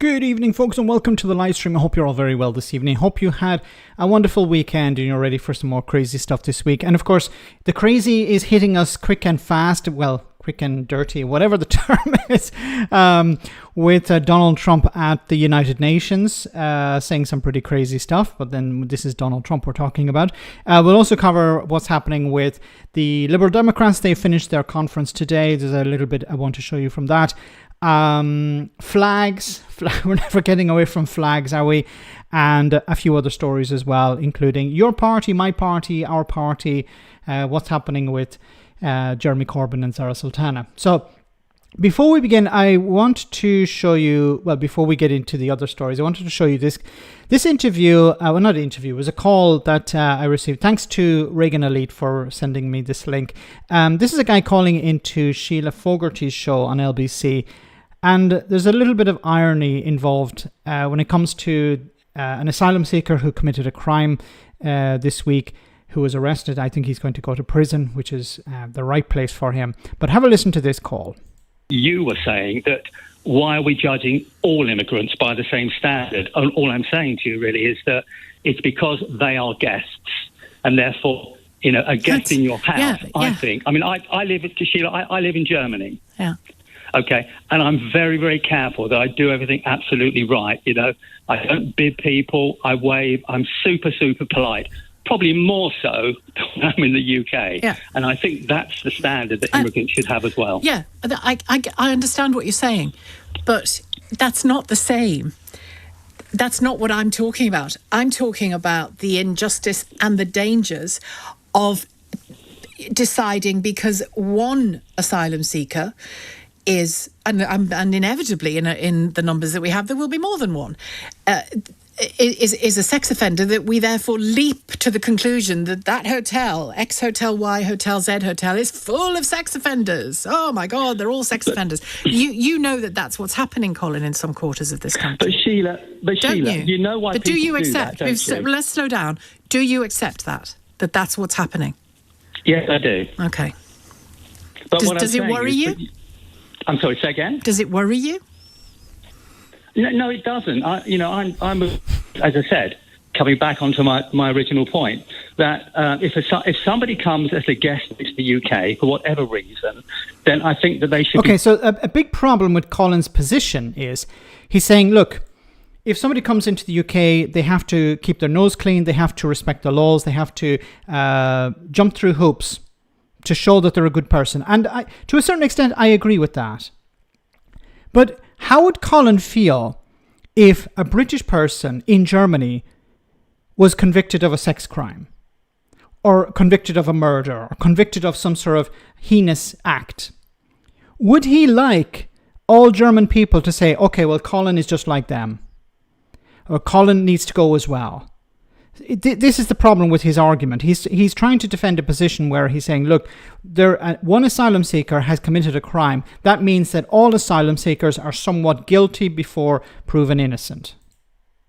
Good evening, folks, and welcome to the live stream. I hope you're all very well this evening. Hope you had a wonderful weekend and you're ready for some more crazy stuff this week. And of course, the crazy is hitting us quick and fast. Well, quick and dirty, whatever the term is, with Donald Trump at the United Nations, saying some pretty crazy stuff. But then this is Donald Trump we're talking about. We'll also cover what's happening with the Liberal Democrats. They finished their conference today. There's a little bit I want to show you from that. Flags, we're never getting away from flags, are we? And a few other stories as well, including your party, my party, our party, what's happening with Jeremy Corbyn and Zara Sultana. So before we begin, I want to show you, well, before we get into the other stories, I wanted to show you this interview, well, not interview, it was a call that I received. Thanks to Reagan Elite for sending me this link. This is a guy calling into Sheila Fogarty's show on LBC. And there's a little bit of irony involved when it comes to an asylum seeker who committed a crime this week, who was arrested. I think he's going to go to prison, which is the right place for him. But have a listen to this call. You were saying that why are we judging all immigrants by the same standard? All I'm saying to you really is that it's because they are guests, and therefore, you know, a guest in your house, I think. I mean, I live, Sheila, I live in Germany. Yeah. Okay, and I'm very, very careful that I do everything absolutely right. You know, I don't bid people, I wave, I'm super, super polite. Probably more so than when I'm in the UK. Yeah. And I think that's the standard that immigrants should have as well. Yeah, I understand what you're saying, but that's not the same. That's not what I'm talking about. I'm talking about the injustice and the dangers of deciding because one asylum seeker is, and inevitably in the numbers that we have, there will be more than one, is a sex offender, that we therefore leap to the conclusion that hotel, X hotel, Y hotel, Z hotel, is full of sex offenders. Oh my God, they're all sex offenders. You know that's what's happening, Colin, in some quarters of this country. But Sheila, you know why but people do you accept? Do that, let's slow down. Do you accept that's what's happening? Yes, I do. Okay. But does it worry you? I'm sorry, say again? Does it worry you? No, it doesn't. I'm as I said, coming back onto my original point, that if somebody comes as a guest to the UK for whatever reason, then I think that they should Okay, so a big problem with Colin's position is he's saying, look, if somebody comes into the UK, they have to keep their nose clean, they have to respect the laws, they have to jump through hoops to show that they're a good person. And to a certain extent, I agree with that. But how would Colin feel if a British person in Germany was convicted of a sex crime, or convicted of a murder, or convicted of some sort of heinous act? Would he like all German people to say, okay, well, Colin is just like them, or Colin needs to go as well? This is the problem with his argument. He's trying to defend a position where he's saying, look, one asylum seeker has committed a crime. That means that all asylum seekers are somewhat guilty before proven innocent.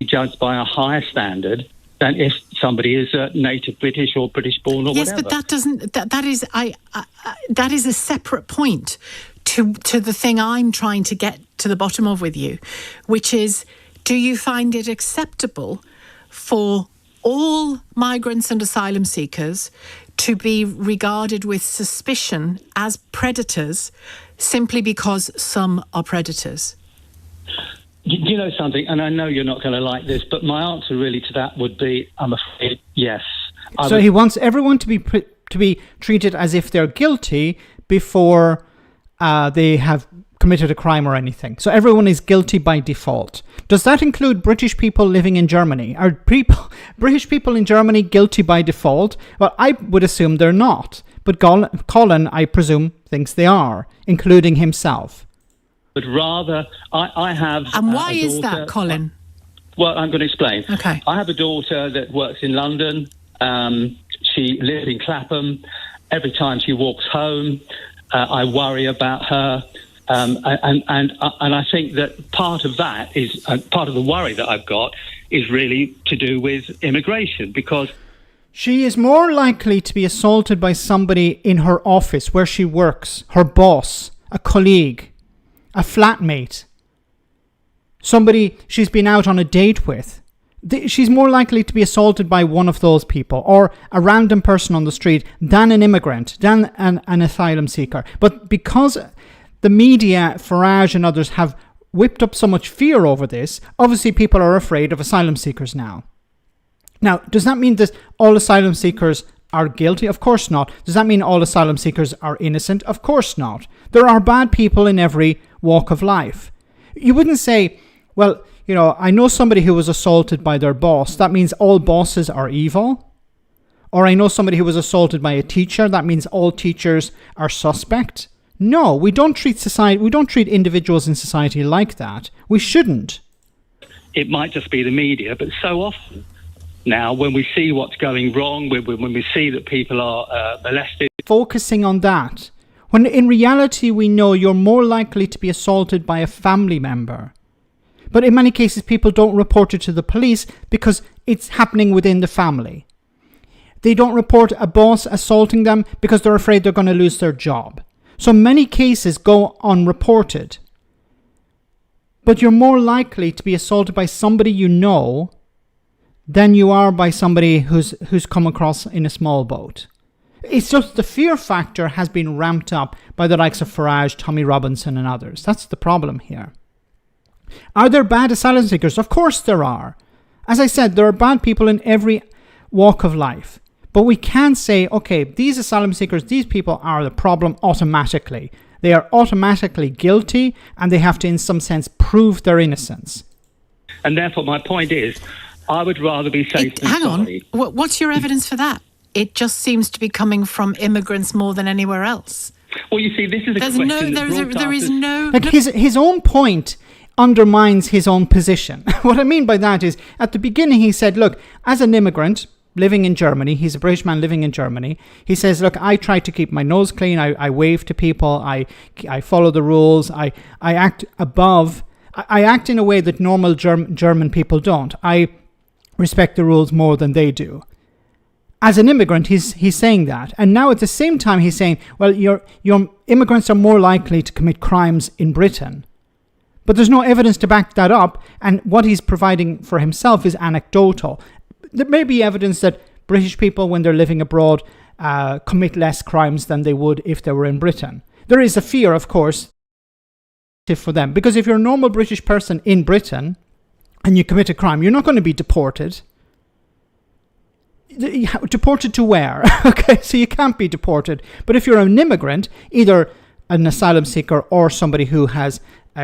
Judged by a higher standard than if somebody is native British or British born or whatever. Yes, but that doesn't. That is a separate point to the thing I'm trying to get to the bottom of with you, which is, do you find it acceptable for all migrants and asylum seekers to be regarded with suspicion as predators simply because some are predators? You know something, and I know you're not going to like this, but my answer really to that would be, I'm afraid, yes. He wants everyone to be treated as if they're guilty before they have committed a crime or anything. So everyone is guilty by default. Does that include British people living in Germany? Are British people in Germany guilty by default? Well, I would assume they're not. But Colin, I presume, thinks they are, including himself. But rather, I have... And why is that, Colin? Well, I'm going to explain. Okay. I have a daughter that works in London. She lives in Clapham. Every time she walks home, I worry about her. And I think that part of that is part of the worry that I've got is really to do with immigration, because she is more likely to be assaulted by somebody in her office where she works, her boss, a colleague, a flatmate, somebody she's been out on a date with, she's more likely to be assaulted by one of those people or a random person on the street than an immigrant, than an asylum seeker. But because the media, Farage and others have whipped up so much fear over this, obviously people are afraid of asylum seekers now. Now, does that mean that all asylum seekers are guilty? Of course not. Does that mean all asylum seekers are innocent? Of course not. There are bad people in every walk of life. You wouldn't say, well, you know, I know somebody who was assaulted by their boss. That means all bosses are evil. Or I know somebody who was assaulted by a teacher. That means all teachers are suspect. No, we don't treat individuals in society like that. We shouldn't. It might just be the media, but so often now when we see what's going wrong, when we see that people are molested. Focusing on that, when in reality we know you're more likely to be assaulted by a family member. But in many cases, people don't report it to the police because it's happening within the family. They don't report a boss assaulting them because they're afraid they're going to lose their job. So many cases go unreported. But you're more likely to be assaulted by somebody you know than you are by somebody who's come across in a small boat. It's just the fear factor has been ramped up by the likes of Farage, Tommy Robinson and others. That's the problem here. Are there bad asylum seekers? Of course there are. As I said, there are bad people in every walk of life. But we can't say, okay, these asylum seekers, these people are the problem automatically. They are automatically guilty and they have to, in some sense, prove their innocence. And therefore, my point is, I would rather be safe than sorry. Hang on. What's your evidence for that? It just seems to be coming from immigrants more than anywhere else. Well, you see, this is a question there is no... Like his own point undermines his own position. What I mean by that is, at the beginning he said, look, as an immigrant living in Germany, he's a British man living in Germany, he says, look, I try to keep my nose clean, I wave to people, I follow the rules, I act above, I act in a way that normal German people don't. I respect the rules more than they do. As an immigrant, he's saying that. And now at the same time, he's saying, well, your immigrants are more likely to commit crimes in Britain. But there's no evidence to back that up. And what he's providing for himself is anecdotal. There may be evidence that British people, when they're living abroad, commit less crimes than they would if they were in Britain. There is a fear, of course, for them. Because if you're a normal British person in Britain and you commit a crime, you're not going to be deported. Deported to where? Okay, so you can't be deported. But if you're an immigrant, either an asylum seeker or somebody who has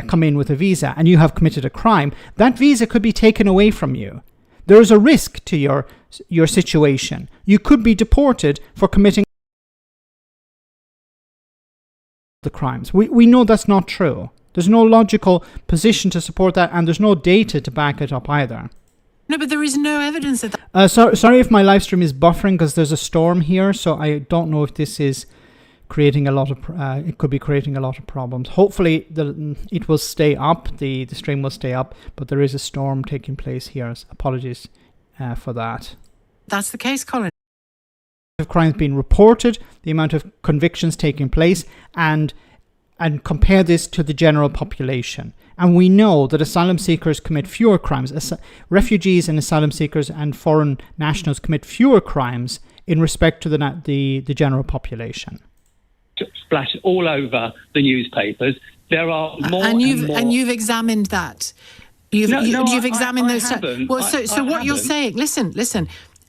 come in with a visa and you have committed a crime, that visa could be taken away from you. There is a risk to your situation. You could be deported for committing the crimes. We know that's not true. There's no logical position to support that, and there's no data to back it up either. No, but there is no evidence of that. Sorry if my live stream is buffering because there's a storm here, so I don't know if this is creating a lot of. It could be creating a lot of problems. Hopefully, it will stay up. The stream will stay up, but there is a storm taking place here. Apologies for that. That's the case, Colin. Of crimes being reported, the amount of convictions taking place, and compare this to the general population. And we know that asylum seekers commit fewer crimes. Refugees and asylum seekers and foreign nationals commit fewer crimes in respect to the general population. Splash all over the newspapers. There are more and more. And you've examined that. You've examined those. Well, so what you're saying? Listen,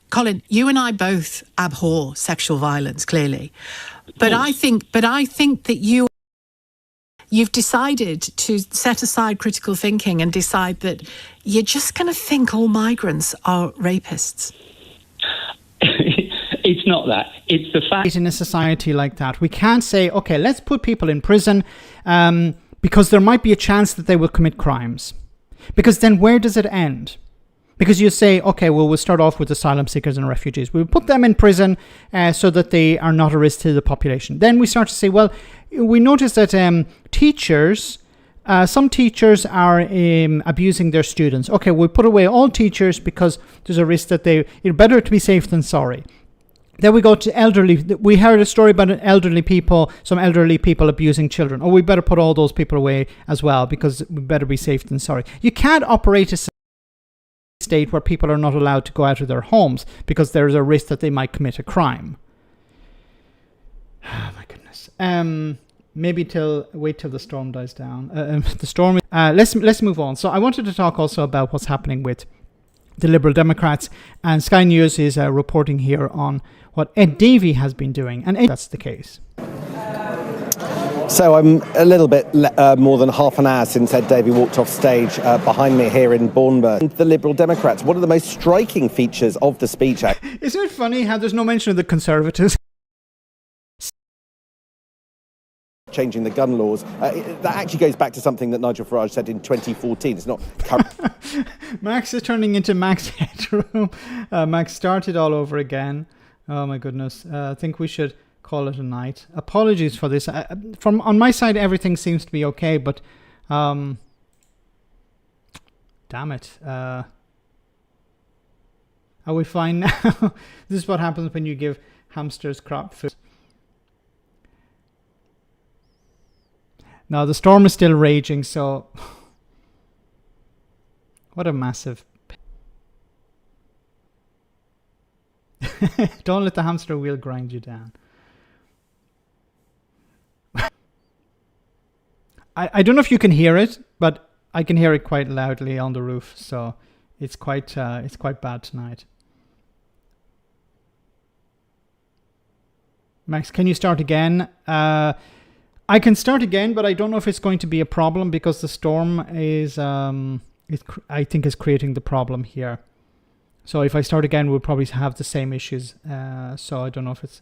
Colin. You and I both abhor sexual violence, clearly, but I think that you've decided to set aside critical thinking and decide that you're just going to think all migrants are rapists. It's not that. It's the fact. In a society like that, we can't say, okay, let's put people in prison because there might be a chance that they will commit crimes. Because then where does it end? Because you say, okay, well, we'll start off with asylum seekers and refugees. We'll put them in prison so that they are not a risk to the population. Then we start to say, well, we notice that teachers, some teachers are abusing their students. Okay, we'll put away all teachers because there's a risk that it's better to be safe than sorry. Then we go to elderly. We heard a story about some elderly people abusing children. Oh, we better put all those people away as well, because we better be safe than sorry. You can't operate a state where people are not allowed to go out of their homes because there's a risk that they might commit a crime. Oh my goodness. Wait till the storm dies down. Let's move on. So I wanted to talk also about what's happening with the Liberal Democrats, and Sky News is reporting here on what Ed Davey has been doing, and that's the case. So I'm a little bit more than half an hour since Ed Davey walked off stage behind me here in Bournemouth. The Liberal Democrats, one of the most striking features of the speech... Isn't it funny how there's no mention of the Conservatives? Changing the gun laws. That actually goes back to something that Nigel Farage said in 2014. It's not... Max is turning into Max Headroom. Max started all over again. Oh my goodness. I think we should call it a night. Apologies for this. On my side, everything seems to be okay, but damn it. Are we fine now? This is what happens when you give hamsters crap food. Now the storm is still raging, so what a massive... Don't let the hamster wheel grind you down. I don't know if you can hear it, but I can hear it quite loudly on the roof, so it's quite bad tonight. Max, can you start again? I can start again, but I don't know if it's going to be a problem because the storm is, I think, is creating the problem here. So if I start again, we'll probably have the same issues. So I don't know if it's...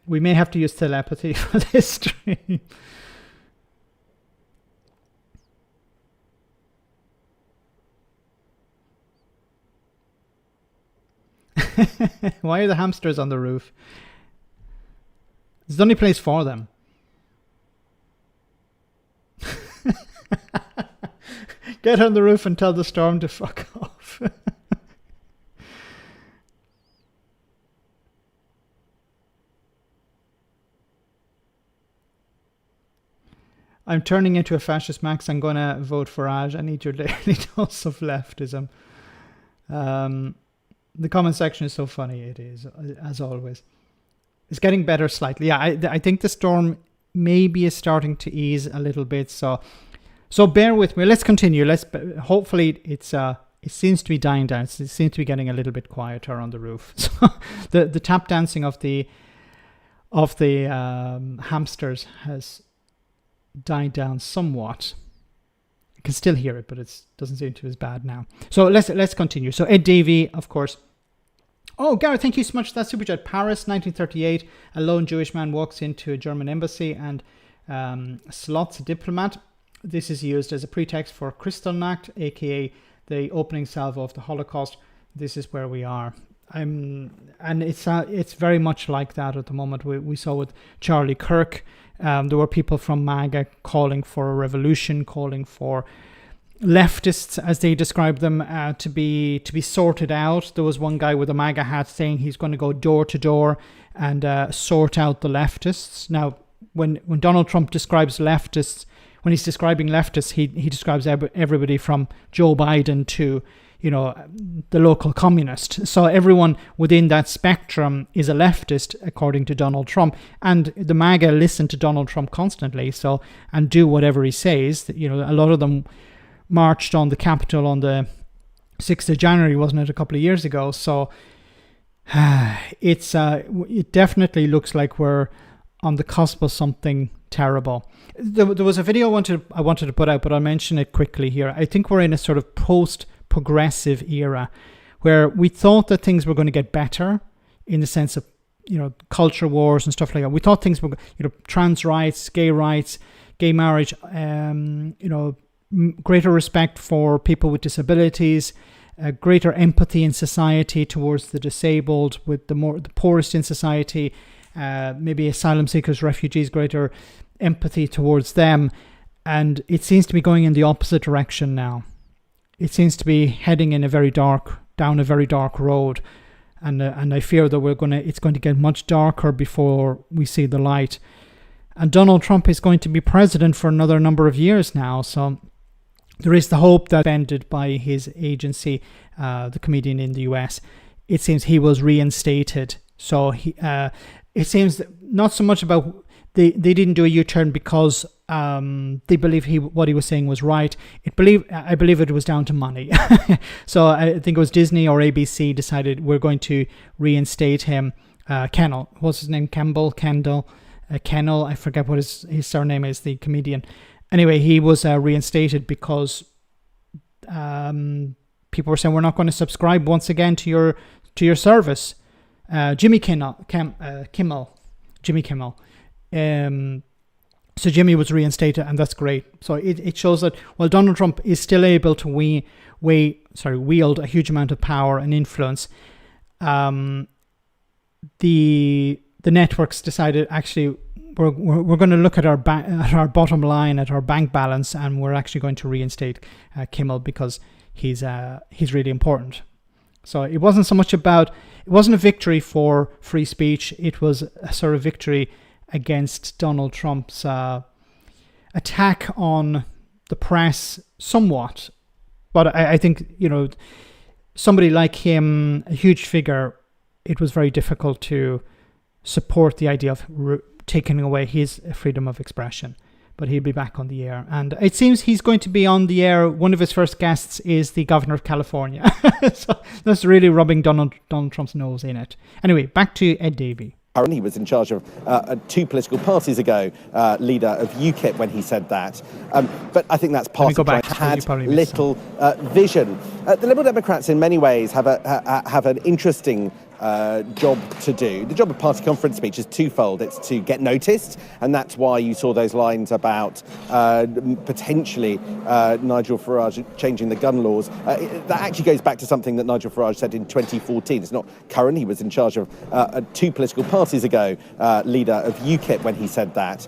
we may have to use telepathy for this stream. Why are the hamsters on the roof? It's the only place for them. Get on the roof and tell the storm to fuck off. I'm turning into a fascist, Max. I'm going to vote for Farage. I need your daily dose of leftism. The comment section is so funny. It is, as always. It's getting better slightly. Yeah, I think the storm maybe is starting to ease a little bit. So bear with me. Let's continue. Hopefully it seems to be dying down. It seems to be getting a little bit quieter on the roof. So the tap dancing of the hamsters has died down somewhat. You can still hear it, but it doesn't seem to be as bad now. So let's continue. So Ed Davey, of course. Oh, Gareth, thank you so much for that super chat. Paris, 1938. A lone Jewish man walks into a German embassy and slots a diplomat. This is used as a pretext for Kristallnacht, aka the opening salvo of the Holocaust. This is where we are. And it's very much like that at the moment. We saw with Charlie Kirk. There were people from MAGA calling for a revolution, calling for leftists, as they describe them, to be sorted out. There was one guy with a MAGA hat saying he's going to go door to door and sort out the leftists. Now, when Donald Trump describes leftists, when he's describing leftists, he describes everybody from Joe Biden to, the local communist. So everyone within that spectrum is a leftist, according to Donald Trump. And the MAGA listen to Donald Trump constantly, and do whatever he says. A lot of them marched on the Capitol on the 6th of January, wasn't it, a couple of years ago? So it definitely looks like we're on the cusp of something terrible. There was a video I wanted to put out, but I'll mention it quickly here. I think we're in a sort of post-progressive era where we thought that things were going to get better in the sense of, culture wars and stuff like that. We thought things were, trans rights, gay marriage, greater respect for people with disabilities, greater empathy in society towards the disabled, with the poorest in society, maybe asylum seekers, refugees, greater empathy towards them. And it seems to be going in the opposite direction now. It seems to be heading in down a very dark road. and I fear that it's going to get much darker before we see the light. And Donald Trump is going to be president for another number of years now, so there is the hope that ended by his agency, the comedian in the US. It seems he was reinstated. So it seems that not so much about they didn't do a U-turn because they believe what he was saying was right. I believe it was down to money. So I think it was Disney or ABC decided we're going to reinstate him. Kendall, what's his name? Kendall, I forget what his surname is, the comedian. Anyway, he was reinstated because people were saying we're not going to subscribe once again to your service. Jimmy Kimmel. So Jimmy was reinstated, and that's great. So it shows that while Donald Trump is still able to wield a huge amount of power and influence, the networks decided actually we're going to look at our bottom line, at our bank balance, and we're actually going to reinstate Kimmel because he's really important. So it wasn't a victory for free speech. It was a sort of victory against Donald Trump's attack on the press somewhat. But I think, somebody like him, a huge figure, it was very difficult to support the idea of taking away his freedom of expression. But he'll be back on the air. And it seems he's going to be on the air. One of his first guests is the governor of California. So that's really rubbing Donald Trump's nose in it. Anyway, back to Ed Davey. He was in charge of 2 political parties ago, leader of UKIP when he said that. But I think that's part of had little vision. The Liberal Democrats in many ways have an interesting job to do. The job of party conference speech is twofold. It's to get noticed, and that's why you saw those lines about potentially Nigel Farage changing the gun laws. That actually goes back to something that Nigel Farage said in 2014. It's not current. He was in charge of 2 political parties ago, leader of UKIP when he said that.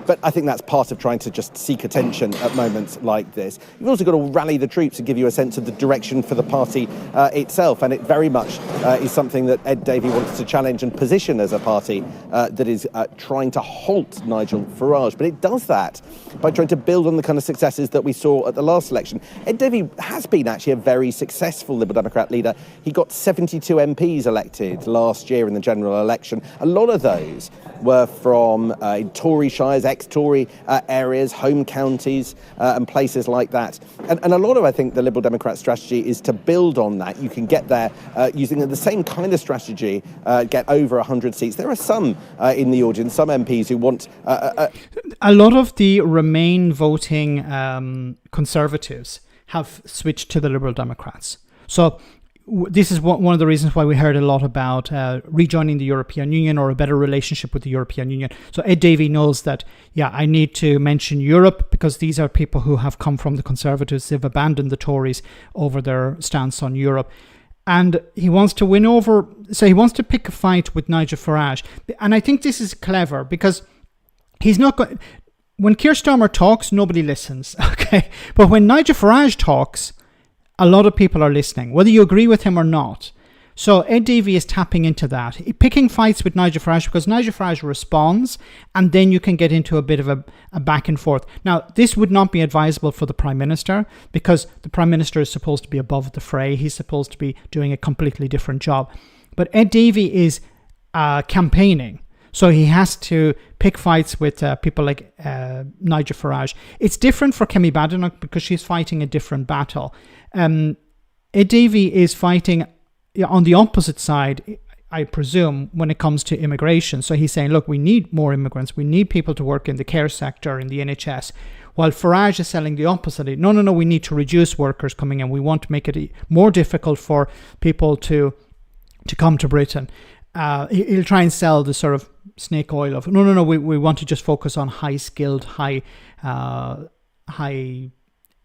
But I think that's part of trying to just seek attention at moments like this. You've also got to rally the troops and give you a sense of the direction for the party itself, and it very much is something that Ed Davey wants to challenge and position as a party that is trying to halt Nigel Farage. But it does that by trying to build on the kind of successes that we saw at the last election. Ed Davey has been actually a very successful Liberal Democrat leader. He got 72 MPs elected last year in the general election. A lot of those were from Tory shires, ex-Tory areas, home counties and places like that. And a lot of, I think, the Liberal Democrat strategy is to build on that. You can get there using the same kind of strategy, get over 100 seats. There are some in the audience, some MPs who want... A lot of the Remain voting Conservatives have switched to the Liberal Democrats. So this is one of the reasons why we heard a lot about rejoining the European Union or a better relationship with the European Union. So Ed Davey knows that, I need to mention Europe because these are people who have come from the Conservatives. They've abandoned the Tories over their stance on Europe. And he wants to win over, so he wants to pick a fight with Nigel Farage. And I think this is clever because he's not going... When Keir Starmer talks, nobody listens, okay? But when Nigel Farage talks, a lot of people are listening, whether you agree with him or not. So Ed Davey is tapping into that, picking fights with Nigel Farage because Nigel Farage responds, and then you can get into a bit of a back and forth. Now, this would not be advisable for the Prime Minister because the Prime Minister is supposed to be above the fray. He's supposed to be doing a completely different job. But Ed Davey is campaigning. So he has to pick fights with people like Nigel Farage. It's different for Kemi Badenoch because she's fighting a different battle. Ed Davey is fighting on the opposite side, I presume, when it comes to immigration. So he's saying, look, we need more immigrants. We need people to work in the care sector, in the NHS. While Farage is selling the opposite. No, we need to reduce workers coming in. We want to make it more difficult for people to come to Britain. He'll try and sell the sort of snake oil of, no, we want to just focus on high-skilled, high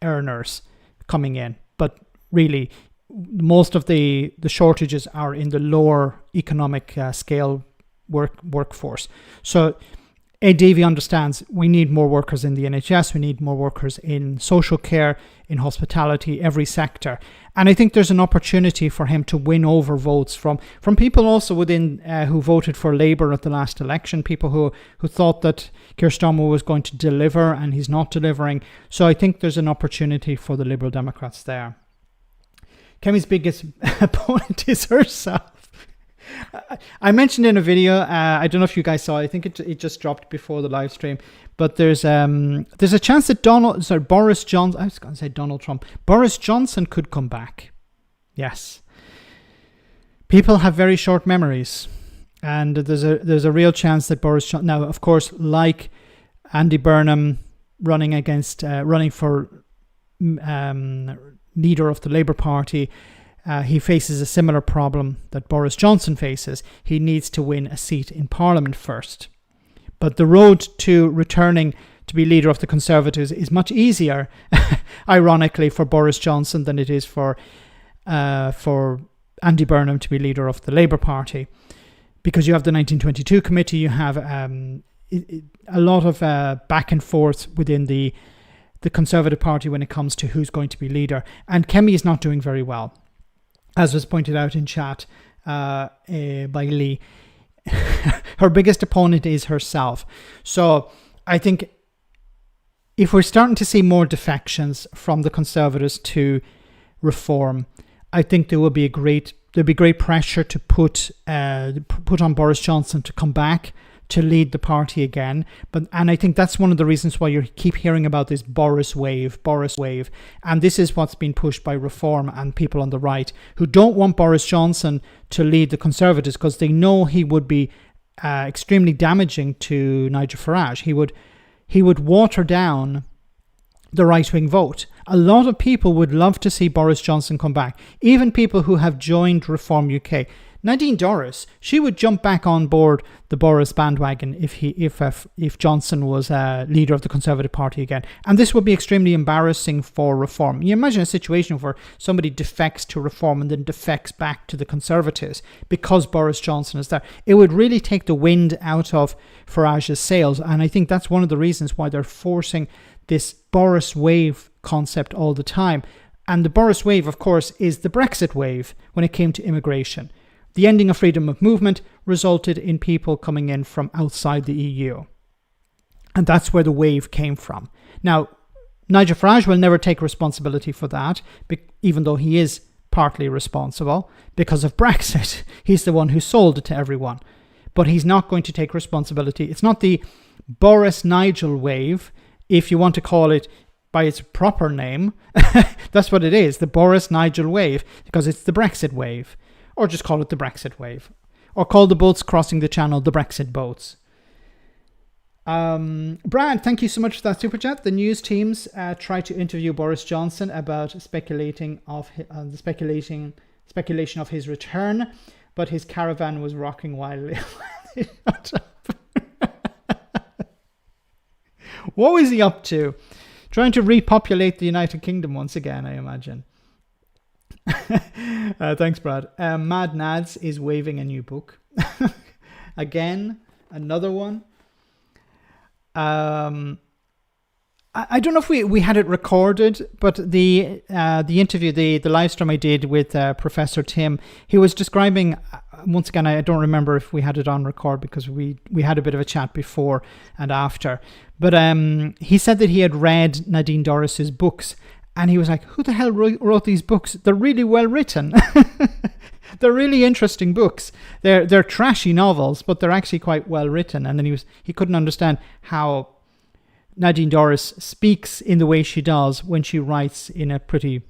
earners coming in. But really, most of the shortages are in the lower economic scale workforce. So Davey understands we need more workers in the NHS, we need more workers in social care, in hospitality, every sector. And I think there's an opportunity for him to win over votes from people also within who voted for Labour at the last election, people who thought that Keir Starmer was going to deliver and he's not delivering. So I think there's an opportunity for the Liberal Democrats there. Kemi's biggest opponent is herself. I mentioned in a video, I don't know if you guys saw, I think it just dropped before the live stream, but there's a chance that Boris Johnson, I was going to say Donald Trump, Boris Johnson could come back. Yes. People have very short memories, and there's a real chance that Boris Johnson, now of course, like Andy Burnham running for leader of the Labour Party, he faces a similar problem that Boris Johnson faces. He needs to win a seat in Parliament first. But the road to returning to be leader of the Conservatives is much easier, ironically, for Boris Johnson than it is for Andy Burnham to be leader of the Labour Party. Because you have the 1922 committee, you have a lot of back and forth within the Conservative Party when it comes to who's going to be leader. And Kemi is not doing very well. As was pointed out in chat by Lee, her biggest opponent is herself. So I think if we're starting to see more defections from the Conservatives to Reform, I think there'll be great pressure to put on Boris Johnson to come back to lead the party again. And I think that's one of the reasons why you keep hearing about this Boris wave. And this is what's been pushed by Reform and people on the right who don't want Boris Johnson to lead the Conservatives because they know he would be extremely damaging to Nigel Farage. He would water down the right-wing vote. A lot of people would love to see Boris Johnson come back. Even people who have joined Reform UK. Nadine Dorries, she would jump back on board the Boris bandwagon if Johnson was leader of the Conservative Party again. And this would be extremely embarrassing for Reform. You imagine a situation where somebody defects to Reform and then defects back to the Conservatives because Boris Johnson is there. It would really take the wind out of Farage's sails. And I think that's one of the reasons why they're forcing this Boris wave concept all the time. And the Boris wave, of course, is the Brexit wave when it came to immigration. The ending of freedom of movement resulted in people coming in from outside the EU. And that's where the wave came from. Now, Nigel Farage will never take responsibility for that, even though he is partly responsible because of Brexit. He's the one who sold it to everyone. But he's not going to take responsibility. It's not the Boris-Nigel wave, if you want to call it by its proper name. That's what it is, the Boris-Nigel wave, because it's the Brexit wave. Or just call it the Brexit wave. Or call the boats crossing the channel the Brexit boats. Brad, thank you so much for that super chat. The news teams tried to interview Boris Johnson about speculation of his return, but his caravan was rocking wildly. What was he up to? Trying to repopulate the United Kingdom once again, I imagine. Thanks, Brad. Mad Nads is waving a new book. Again, another one. I don't know if we had it recorded, but the interview, the live stream I did with Professor Tim, he was describing, once again, I don't remember if we had it on record because we had a bit of a chat before and after, but he said that he had read Nadine Dorries's books. And he was like, who the hell wrote these books? They're really well written. They're really interesting books. They're trashy novels, but they're actually quite well written. And then he couldn't understand how Nadine Dorries speaks in the way she does when she writes in a pretty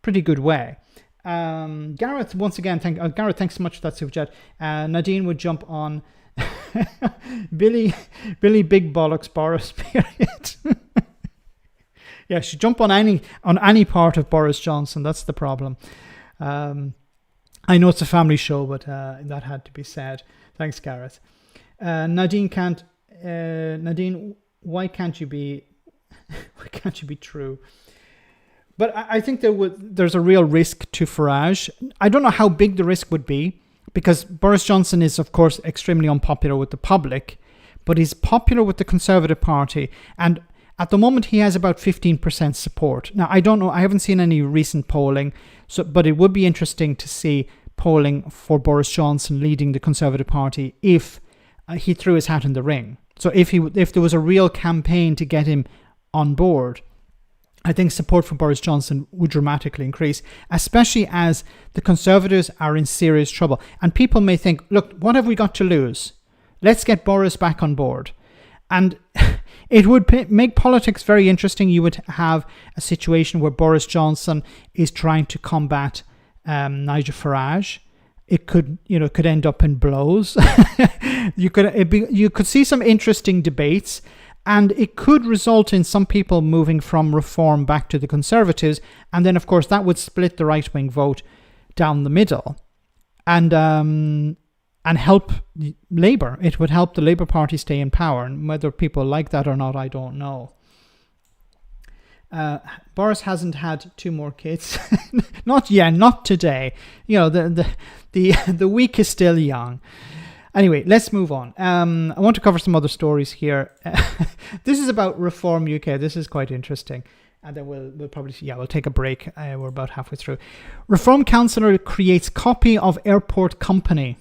good way. Gareth, once again, Gareth, thanks so much for that super chat. Nadine would jump on Billy Big Bollocks Boris period. Yeah, she'd jump on any part of Boris Johnson. That's the problem. I know it's a family show, but that had to be said. Thanks, Gareth. Nadine, why can't you be true? But I think there's a real risk to Farage. I don't know how big the risk would be. because Boris Johnson is, of course, extremely unpopular with the public, but he's popular with the Conservative Party. And at the moment, he has about 15% support. Now, I don't know. I haven't seen any recent polling, but it would be interesting to see polling for Boris Johnson leading the Conservative Party if he threw his hat in the ring. So if there was a real campaign to get him on board, I think support for Boris Johnson would dramatically increase, especially as the Conservatives are in serious trouble. And people may think, look, what have we got to lose? Let's get Boris back on board. And it would make politics very interesting. You would have a situation where Boris Johnson is trying to combat Nigel Farage. It could end up in blows. You could see some interesting debates, and it could result in some people moving from Reform back to the Conservatives, and then of course that would split the right-wing vote down the middle, and help Labour. It would help the Labour Party stay in power, and whether people like that or not, I don't know. Boris hasn't had 2 more kids. Not yet, not today. The week is still young. Anyway, let's move on. I want to cover some other stories here. This is about Reform UK. This is quite interesting. And then we'll take a break. We're about halfway through. Reform councillor creates copy of airport company.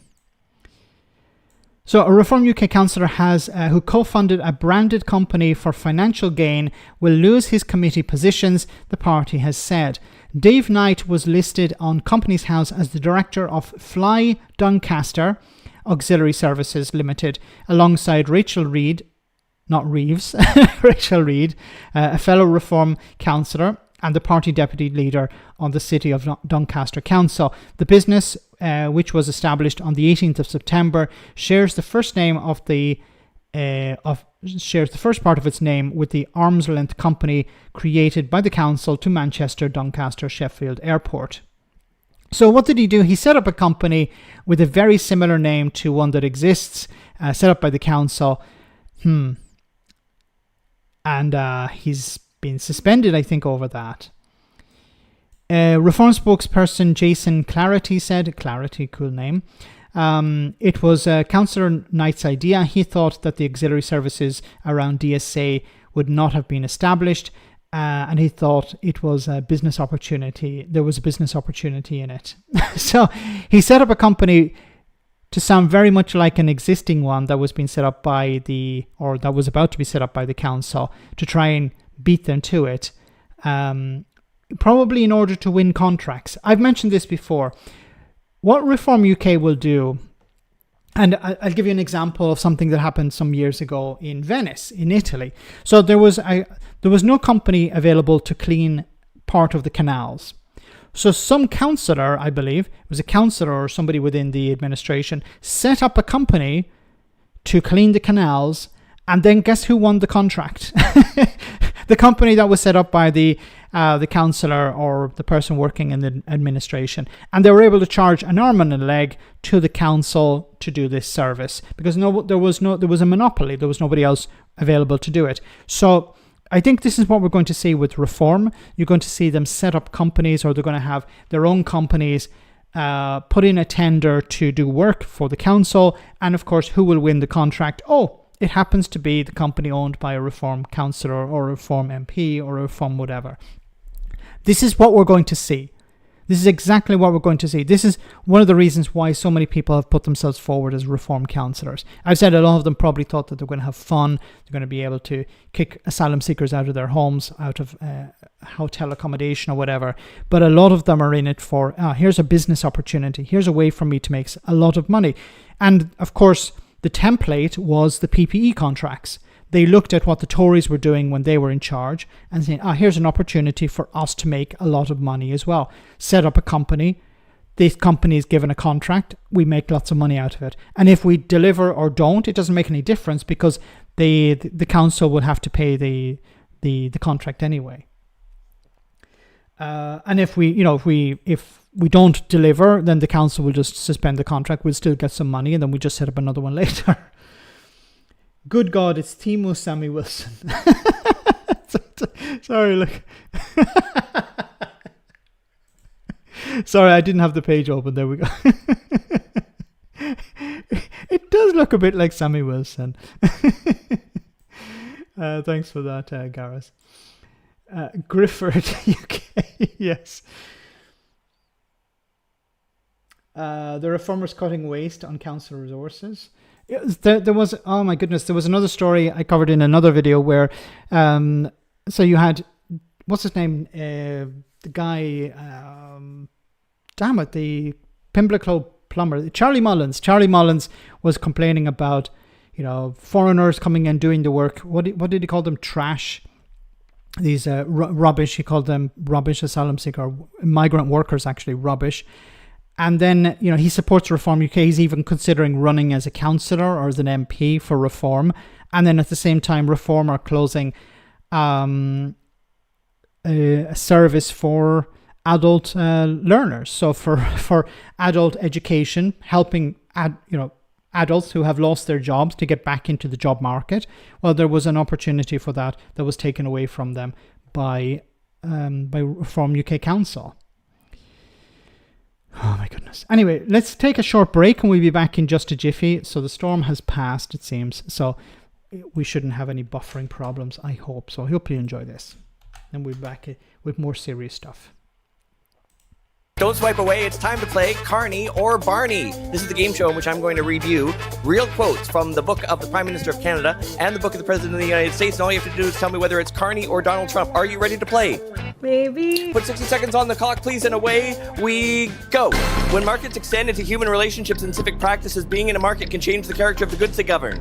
So a Reform UK councillor who co-funded a branded company for financial gain will lose his committee positions, the party has said. Dave Knight was listed on Companies House as the director of Fly Doncaster Auxiliary Services Limited, alongside Rachel Reid, not Reeves, Rachel Reid, a fellow Reform councillor and the party deputy leader on the City of Doncaster Council. The business, which was established on the 18th of September, shares the first part of its name with the arm's length company created by the council to Manchester, Doncaster, Sheffield Airport. So what did he do? He set up a company with a very similar name to one that exists, set up by the council. And he's been suspended, I think, over that. Reform spokesperson Jason Clarity said, Clarity, cool name. It was Councillor Knight's idea. He thought that the auxiliary services around DSA would not have been established, and he thought it was a business opportunity. There was a business opportunity in it. So he set up a company to sound very much like an existing one that was being set up that was about to be set up by the council, to try and beat them to it, probably in order to win contracts. I've mentioned this before. What Reform UK will do, and I'll give you an example of something that happened some years ago in Venice, in Italy. So there was no company available to clean part of the canals. So some councillor, I believe, it was a councillor or somebody within the administration, set up a company to clean the canals, and then guess who won the contract? The company that was set up by the councillor or the person working in the administration, and they were able to charge an arm and a leg to the council to do this service because there was a monopoly. There was nobody else available to do it. So I think this is what we're going to see with Reform. You're going to see them set up companies, or they're going to have their own companies put in a tender to do work for the council, and of course, who will win the contract? It happens to be the company owned by a Reform councillor or a Reform MP or a Reform whatever. This is what we're going to see. This is exactly what we're going to see. This is one of the reasons why so many people have put themselves forward as Reform councillors. I've said a lot of them probably thought that they're going to have fun. They're going to be able to kick asylum seekers out of their homes, out of hotel accommodation or whatever. But a lot of them are in it for, here's a business opportunity. Here's a way for me to make a lot of money. And of course, the template was the PPE contracts. They looked at what the Tories were doing when they were in charge and saying, here's an opportunity for us to make a lot of money as well. Set up a company. This company is given a contract. We make lots of money out of it. And if we deliver or don't, it doesn't make any difference because the council will have to pay the contract anyway. And if we don't deliver, then the council will just suspend the contract. We'll still get some money, and then we just set up another one later. Good God, it's Timo Sammy Wilson. Sorry, look. Sorry, I didn't have the page open. There we go. look a bit like Sammy Wilson. Thanks for that, Gareth. Grifford, UK, yes. The reformers cutting waste on council resources. There was, oh my goodness, there was another story I covered in another video where, so you had, what's his name? The guy, damn it, the Pimlico plumber, Charlie Mullins. Charlie Mullins was complaining about, foreigners coming and doing the work. What did he call them? Trash. These rubbish. He called them rubbish, asylum seeker, migrant workers, actually rubbish. And then, he supports Reform UK. He's even considering running as a councillor or as an MP for Reform. And then at the same time, Reform are closing a service for adult learners. So for adult education, helping adults who have lost their jobs to get back into the job market. Well, there was an opportunity for that was taken away from them by Reform UK Council. Oh my goodness. Anyway, let's take a short break and we'll be back in just a jiffy. So the storm has passed, it seems. So we shouldn't have any buffering problems, I hope. So I hope you enjoy this. And we'll be back with more serious stuff. Don't swipe away. It's time to play Carney or Barney. This is the game show in which I'm going to read you real quotes from the book of the Prime Minister of Canada and the book of the President of the United States. And all you have to do is tell me whether it's Carney or Donald Trump. Are you ready to play? Maybe. Put 60 seconds on the clock, please, and away we go. When markets extend into human relationships and civic practices, being in a market can change the character of the goods they govern.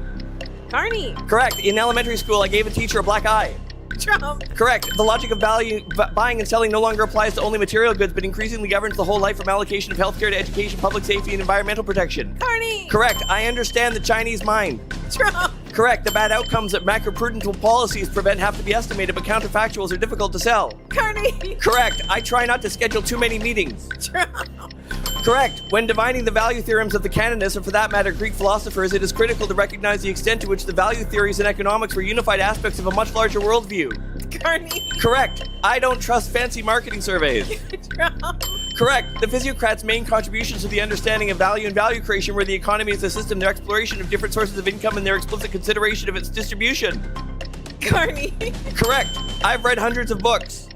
Carney. Correct. In elementary school, I gave a teacher a black eye. Trump. Correct. The logic of buying and selling no longer applies to only material goods, but increasingly governs the whole life from allocation of healthcare to education, public safety, and environmental protection. Carney. Correct. I understand the Chinese mind. Trump. Correct. The bad outcomes that macroprudential policies prevent have to be estimated, but counterfactuals are difficult to sell. Carney. Correct. I try not to schedule too many meetings. Trump. Correct. When divining the value theorems of the canonists, or for that matter, Greek philosophers, it is critical to recognize the extent to which the value theories in economics were unified aspects of a much larger worldview. Carney. Correct. I don't trust fancy marketing surveys. Trump. Correct. The physiocrats' main contributions to the understanding of value and value creation were the economy as a system, their exploration of different sources of income, and their explicit consideration of its distribution. Carney. Correct. I've read hundreds of books.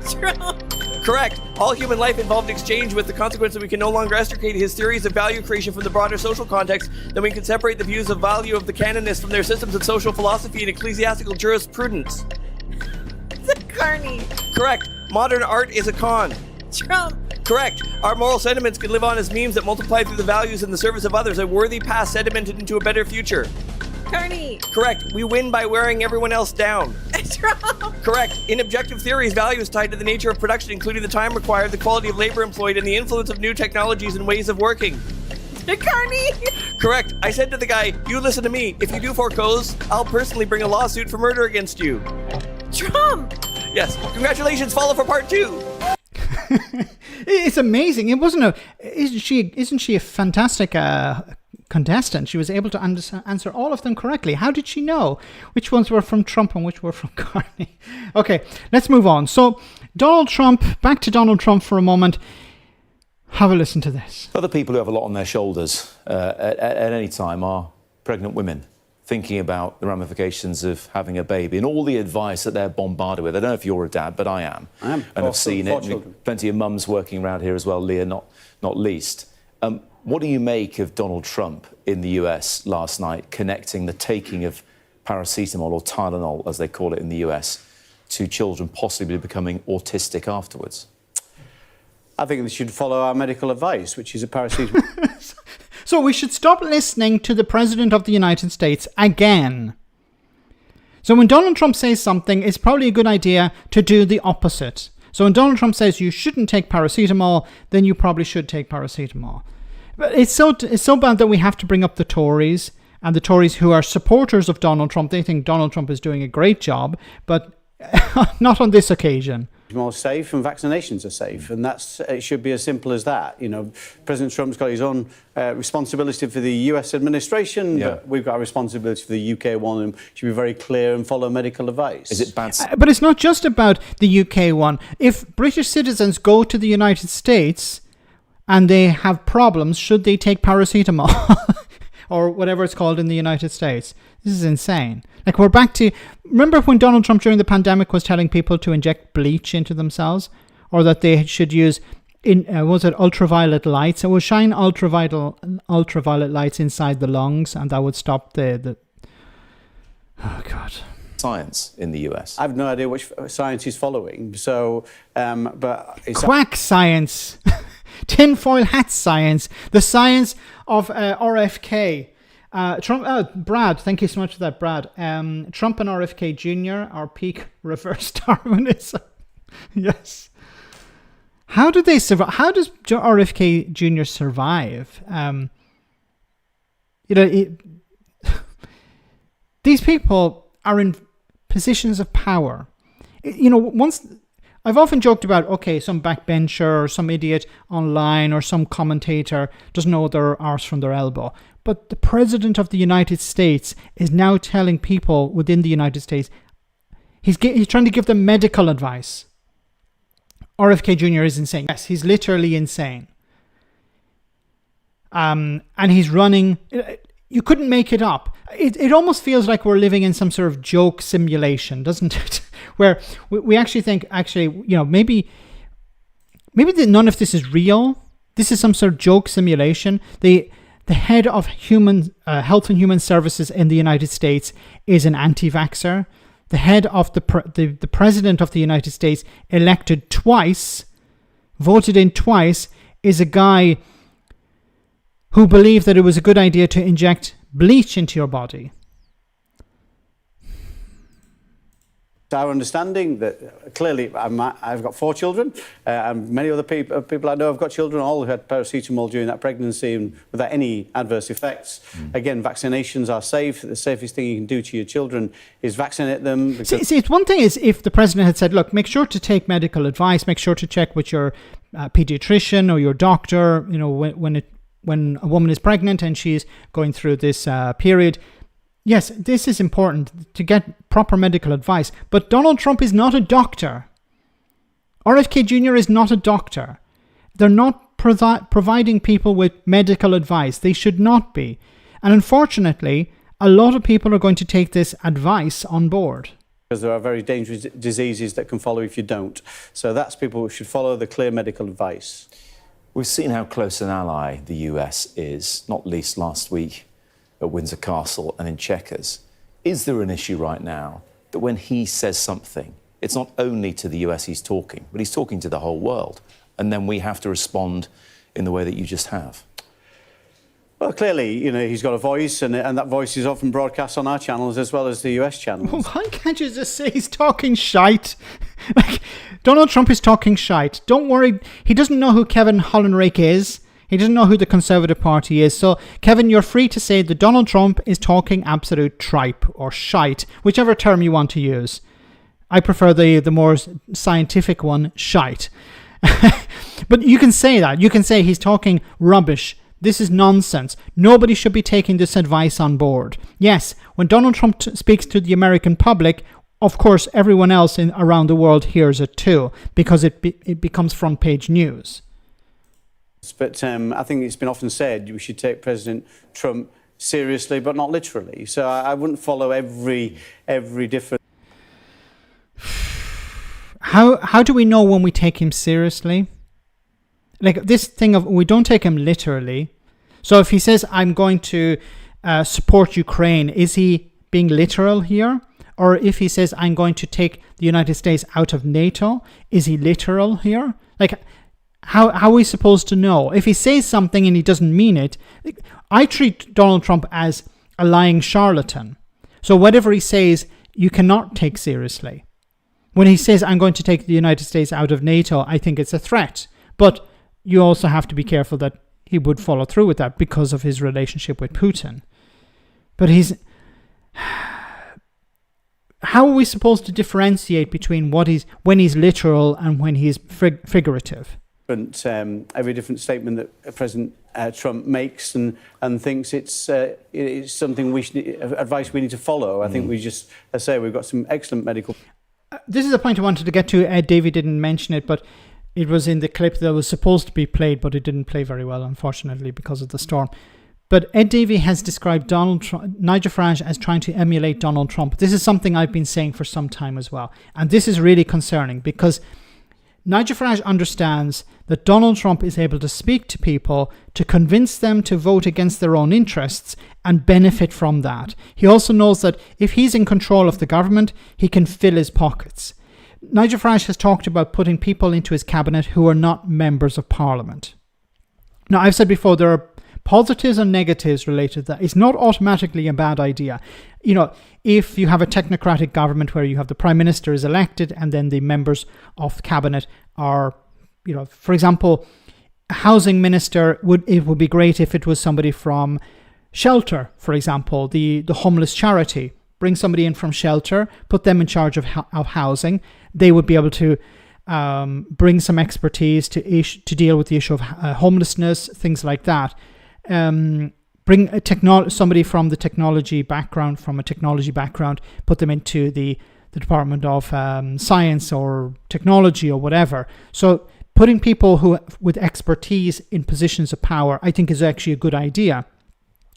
Trump. Correct. All human life involved exchange, with the consequence that we can no longer extricate his theories of value creation from the broader social context, then we can separate the views of value of the canonists from their systems of social philosophy and ecclesiastical jurisprudence. Carney. Correct. Modern art is a con. Trump. Correct. Our moral sentiments can live on as memes that multiply through the values in the service of others, a worthy past sedimented into a better future. Carney. Correct. We win by wearing everyone else down. Trump. Correct. In objective theories, value is tied to the nature of production, including the time required, the quality of labor employed, and the influence of new technologies and ways of working. Carney. Correct. I said to the guy, you listen to me. If you do foreclose, I'll personally bring a lawsuit for murder against you. Trump. Yes. Congratulations. Follow for part 2. It's amazing. It wasn't isn't she a fantastic contestant? She was able to answer all of them correctly. How did she know which ones were from Trump and which were from Carney? Okay, let's move on. So Donald Trump, back to Donald Trump for a moment. Have a listen to this. Other people who have a lot on their shoulders at any time are pregnant women, thinking about the ramifications of having a baby and all the advice that they're bombarded with. I don't know if you're a dad, but I am. And I've seen it. Plenty of mums working around here as well, Leah not least. What do you make of Donald Trump in the US last night connecting the taking of paracetamol, or Tylenol as they call it in the US, to children possibly becoming autistic afterwards? I think they should follow our medical advice, which is a paracetamol. So we should stop listening to the President of the United States again. So when Donald Trump says something, it's probably a good idea to do the opposite. So when Donald Trump says you shouldn't take paracetamol, then you probably should take paracetamol. But it's so bad that we have to bring up the Tories, and the Tories who are supporters of Donald Trump. They think Donald Trump is doing a great job, but not on this occasion. More safe, and vaccinations are safe, and it should be as simple as that. You know, President Trump's got his own responsibility for the US administration, but we've got a responsibility for the UK one, and should be very clear and follow medical advice. Is it bad? But it's not just about the UK one. If British citizens go to the United States and they have problems, should they take paracetamol? or whatever it's called in the United States. This is insane. Like, we're back to... Remember when Donald Trump during the pandemic was telling people to inject bleach into themselves? Or that they should use, ultraviolet lights? It would shine ultraviolet lights inside the lungs, and that would stop the... Oh, God. Science in the US. I have no idea which science he's following. So, but it's quack science, tinfoil hat science, the science of RFK. Trump, Brad, thank you so much for that, Brad. Trump and RFK Jr. are peak reverse Darwinism. Yes. How do they survive? How does RFK Jr. survive? These people are in positions of power. Once I've often joked about, okay, some backbencher or some idiot online or some commentator doesn't know their arse from their elbow. But the President of the United States is now telling people within the United States, he's trying to give them medical advice. RFK Jr. is insane. Yes, he's literally insane. And he's running... You couldn't make it up. It almost feels like we're living in some sort of joke simulation, doesn't it? Where we actually think, maybe none of this is real. This is some sort of joke simulation. The head of health and human services in the United States is an anti-vaxxer. The head of the president of the United States, elected twice, voted in twice, is a guy who believed that it was a good idea to inject bleach into your body. It's our understanding that clearly I've got 4 children, and many other people I know have got children, all who had paracetamol during that pregnancy and without any adverse effects. Again, vaccinations are safe. The safest thing you can do to your children is vaccinate them. See, it's one thing is if the president had said, look, make sure to take medical advice, make sure to check with your pediatrician or your doctor, when a woman is pregnant and she's going through this period. Yes, this is important to get proper medical advice. But Donald Trump is not a doctor. RFK Jr. is not a doctor. They're not providing people with medical advice. They should not be. And unfortunately, a lot of people are going to take this advice on board. Because there are very dangerous diseases that can follow if you don't. So that's people who should follow the clear medical advice. We've seen how close an ally the US is, not least last week at Windsor Castle and in Chequers. Is there an issue right now that when he says something, it's not only to the US he's talking, but he's talking to the whole world, and then we have to respond in the way that you just have? Well, clearly, he's got a voice, and that voice is often broadcast on our channels as well as the US channels. Well, why can't you just say he's talking shite? Donald Trump is talking shite. Don't worry, he doesn't know who Kevin Hollenrake is. He doesn't know who the Conservative Party is. So, Kevin, you're free to say that Donald Trump is talking absolute tripe or shite, whichever term you want to use. I prefer the more scientific one, shite. But you can say that. You can say he's talking rubbish. This is nonsense. Nobody should be taking this advice on board. Yes, when Donald Trump speaks to the American public, of course, everyone else around the world hears it too, because it becomes front page news. But I think it's been often said we should take President Trump seriously, but not literally. So I wouldn't follow every different... How do we know when we take him seriously? Like this thing of we don't take him literally. So if he says, I'm going to support Ukraine, is he being literal here? Or if he says, I'm going to take the United States out of NATO, is he literal here? Like, how are we supposed to know? If he says something and he doesn't mean it, I treat Donald Trump as a lying charlatan. So whatever he says, you cannot take seriously. When he says, I'm going to take the United States out of NATO, I think it's a threat. But you also have to be careful that he would follow through with that because of his relationship with Putin. But how are we supposed to differentiate between when he's literal and when he's figurative? Every different statement that President Trump makes and thinks it's something advice we need to follow. I think we just, as I say, we've got some excellent medical... This is a point I wanted to get to. David didn't mention it, but it was in the clip that was supposed to be played, but it didn't play very well, unfortunately, because of the storm. But Ed Davey has described Nigel Farage as trying to emulate Donald Trump. This is something I've been saying for some time as well. And this is really concerning because Nigel Farage understands that Donald Trump is able to speak to people to convince them to vote against their own interests and benefit from that. He also knows that if he's in control of the government, he can fill his pockets. Nigel Farage has talked about putting people into his cabinet who are not members of parliament. Now, I've said before, there are positives and negatives related to that. It's not automatically a bad idea. You know, if you have a technocratic government where you have the prime minister is elected and then the members of the cabinet are, you know, for example, a housing minister, it would be great if it was somebody from Shelter, for example, the homeless charity. Bring somebody in from Shelter, put them in charge of housing. They would be able to bring some expertise to deal with the issue of homelessness, things like that. Bring somebody from the technology background, put them into the Department of Science or Technology or whatever. So putting people with expertise in positions of power, I think, is actually a good idea.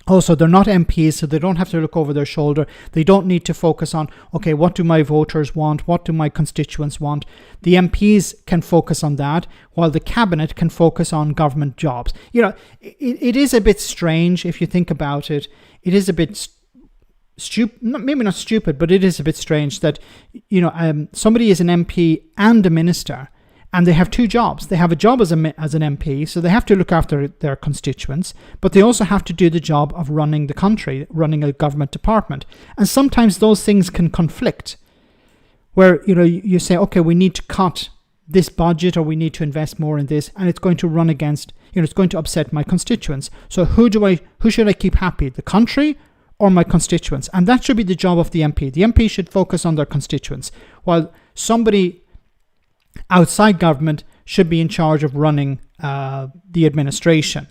Also, they're not MPs, so they don't have to look over their shoulder. They don't need to focus on, okay, what do my voters want? What do my constituents want? The MPs can focus on that, while the cabinet can focus on government jobs. You know, it is a bit strange if you think about it. It is a bit stupid, maybe not stupid, but it is a bit strange that, you know, somebody is an MP and a minister, and they have two jobs. They have a job as an MP, so they have to look after their constituents, but they also have to do the job of running the country, running a government department. And sometimes those things can conflict, where, you know, you say, okay, we need to cut this budget or we need to invest more in this, and it's going to run against, you know, it's going to upset my constituents. So who should I keep happy, the country or my constituents? And that should be the job of the MP. The MP should focus on their constituents, while somebody outside government should be in charge of running the administration.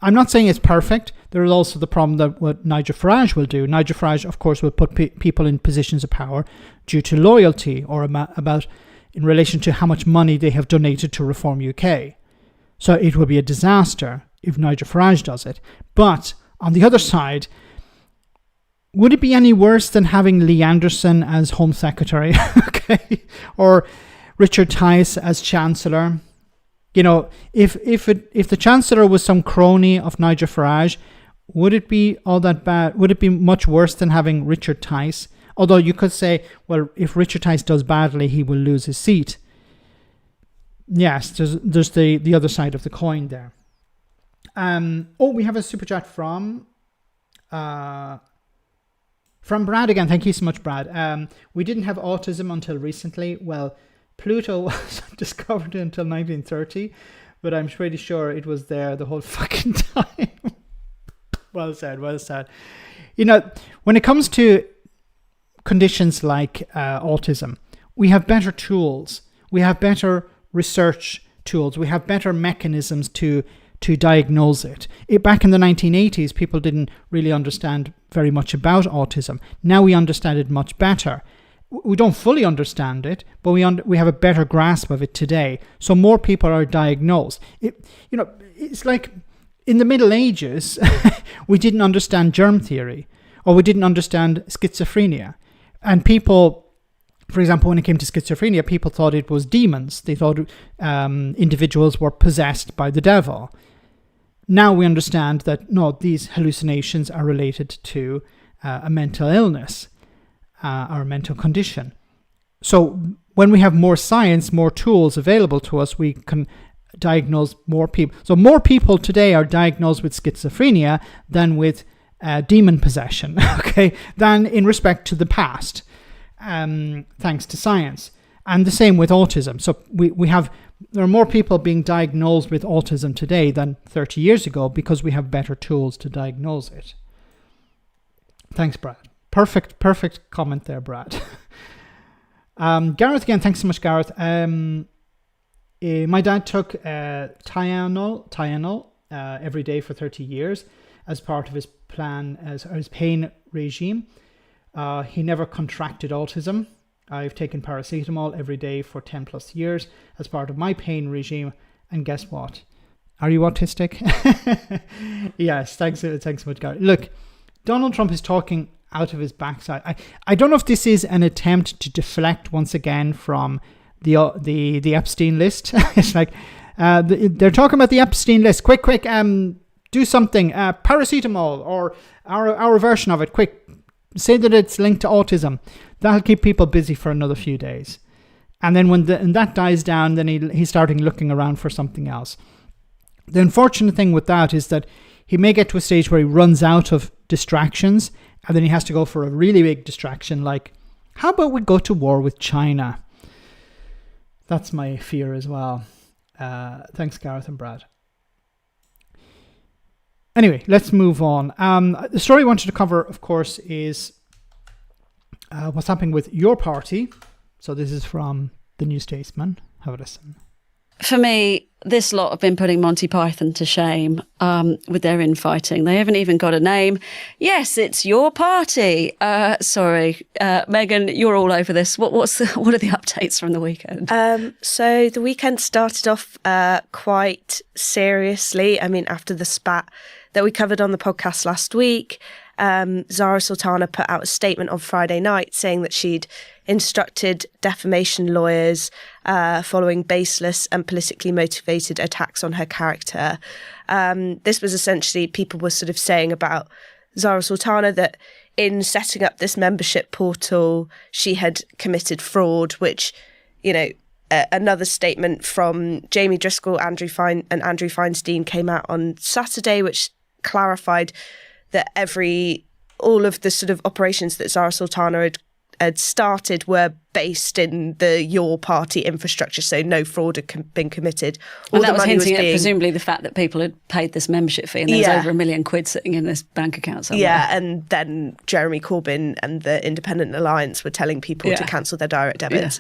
I'm not saying it's perfect. There is also the problem that what Nigel Farage will do. Nigel Farage, of course, will put people in positions of power due to loyalty or about in relation to how much money they have donated to Reform UK. So it will be a disaster if Nigel Farage does it. But on the other side, would it be any worse than having Lee Anderson as Home Secretary? Okay, or Richard Tice as Chancellor? You know, if the Chancellor was some crony of Nigel Farage, would it be all that bad? Would it be much worse than having Richard Tice? Although you could say, well, if Richard Tice does badly, he will lose his seat. Yes, there's the other side of the coin there. We have a super chat from Brad again. Thank you so much, Brad. We didn't have autism until recently. Well, Pluto wasn't discovered until 1930, but I'm pretty sure it was there the whole fucking time. Well said, well said. You know, when it comes to conditions like autism, we have better tools. We have better research tools. We have better mechanisms to diagnose it. Back in the 1980s, people didn't really understand very much about autism. Now we understand it much better. We don't fully understand it, but we have a better grasp of it today. So more people are diagnosed. It's like in the Middle Ages, we didn't understand germ theory, or we didn't understand schizophrenia. And people, for example, when it came to schizophrenia, people thought it was demons. They thought individuals were possessed by the devil. Now we understand that, no, these hallucinations are related to a mental illness. Our mental condition. So when we have more science, more tools available to us, we can diagnose more people. So more people today are diagnosed with schizophrenia than with demon possession, okay, than in respect to the past, thanks to science. And the same with autism. So there are more people being diagnosed with autism today than 30 years ago because we have better tools to diagnose it. Thanks, Brad. Perfect comment there, Brad. Gareth again, thanks so much, Gareth. My dad took Tylenol every day for 30 years as part of his plan, as his pain regime. He never contracted autism. I've taken paracetamol every day for 10 plus years as part of my pain regime, and guess what? Are you autistic? Yes, thanks so much, Gary. Look, Donald Trump is talking out of his backside. I don't know if this is an attempt to deflect once again from the Epstein list. It's like they're talking about the Epstein list. Quick, do something. Paracetamol or our version of it. Quick, say that it's linked to autism. That'll keep people busy for another few days. And then when that dies down, then he's starting looking around for something else. The unfortunate thing with that is that he may get to a stage where he runs out of distractions, and then he has to go for a really big distraction, like, how about we go to war with China? That's my fear as well. Thanks, Gareth and Brad. Anyway, let's move on. The story I wanted to cover, of course, is what's happening with your party. So this is from the New Statesman. Have a listen. For me, this lot have been putting Monty Python to shame with their infighting. They haven't even got a name. Yes, it's your party. Sorry, Megan, you're all over this. What are the updates from the weekend? So the weekend started off quite seriously. I mean, after the spat that we covered on the podcast last week, Zara Sultana put out a statement on Friday night saying that she'd instructed defamation lawyers following baseless and politically motivated attacks on her character. This was essentially, people were sort of saying about Zara Sultana that in setting up this membership portal, she had committed fraud, which, you know, another statement from Jamie Driscoll, Andrew Feinstein came out on Saturday, which clarified that all of the sort of operations that Zara Sultana had started were based in the Your Party infrastructure, so no fraud had been committed. And that was hinting at presumably the fact that people had paid this membership fee and there was over £1 million sitting in this bank account somewhere. Yeah, and then Jeremy Corbyn and the Independent Alliance were telling people to cancel their direct debits.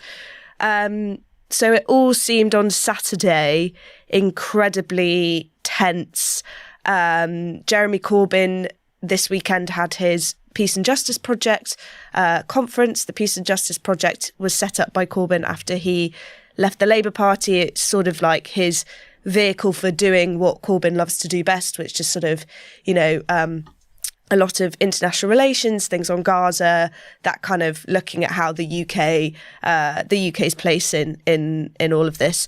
Yeah. So it all seemed on Saturday incredibly tense. Jeremy Corbyn this weekend had his Peace and Justice Project conference. The Peace and Justice Project was set up by Corbyn after he left the Labour Party. It's sort of like his vehicle for doing what Corbyn loves to do best, which is sort of, you know, a lot of international relations, things on Gaza, that kind of looking at how the UK's place in all of this.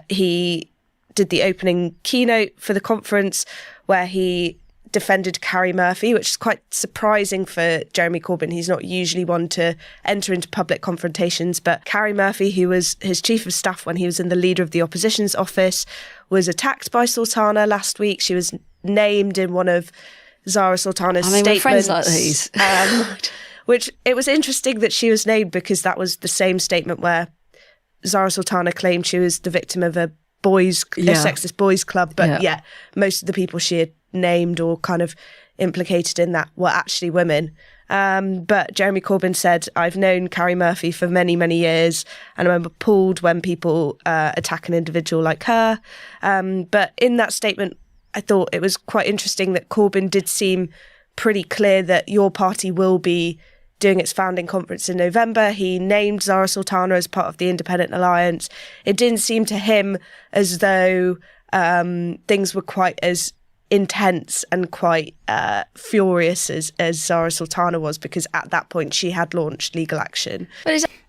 He did the opening keynote for the conference where he defended Carrie Murphy, which is quite surprising for Jeremy Corbyn. He's not usually one to enter into public confrontations, but Carrie Murphy, who was his chief of staff when he was in the leader of the opposition's office, was attacked by Sultana last week. She was named in one of Zara Sultana's statements. We're friends like these. Which it was interesting that she was named because that was the same statement where Zara Sultana claimed she was the victim of a sexist boys club. But most of the people she had named or kind of implicated in that were actually women. But Jeremy Corbyn said, I've known Carrie Murphy for many, many years, and I'm appalled when people attack an individual like her. But in that statement, I thought it was quite interesting that Corbyn did seem pretty clear that your party will be doing its founding conference in November. He named Zara Sultana as part of the Independent Alliance. It didn't seem to him as though things were quite as intense and quite furious as Zara Sultana was, because at that point she had launched legal action.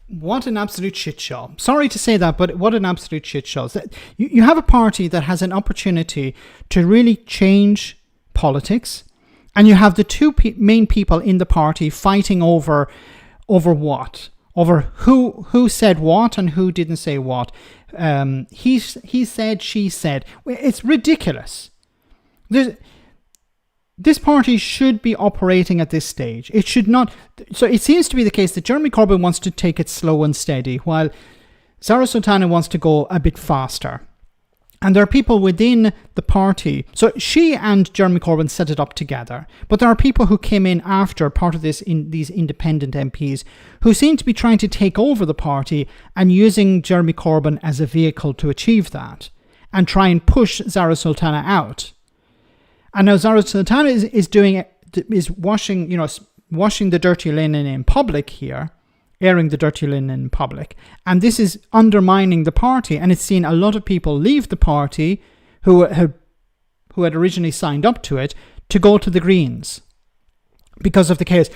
What an absolute shit show. Sorry to say that, but what an absolute shit show. You have a party that has an opportunity to really change politics, and you have the two main people in the party fighting over what? Over who said what and who didn't say what. He said, she said. It's ridiculous. This party should be operating at this stage. It should not. So it seems to be the case that Jeremy Corbyn wants to take it slow and steady, while Zara Sultana wants to go a bit faster. And there are people within the party. So she and Jeremy Corbyn set it up together. But there are people who came in after, part of these independent MPs, who seem to be trying to take over the party and using Jeremy Corbyn as a vehicle to achieve that and try and push Zara Sultana out. And now Zara Sultana is washing the dirty linen in public here, airing the dirty linen in public. And this is undermining the party. And it's seen a lot of people leave the party who had originally signed up to it to go to the Greens because of the chaos.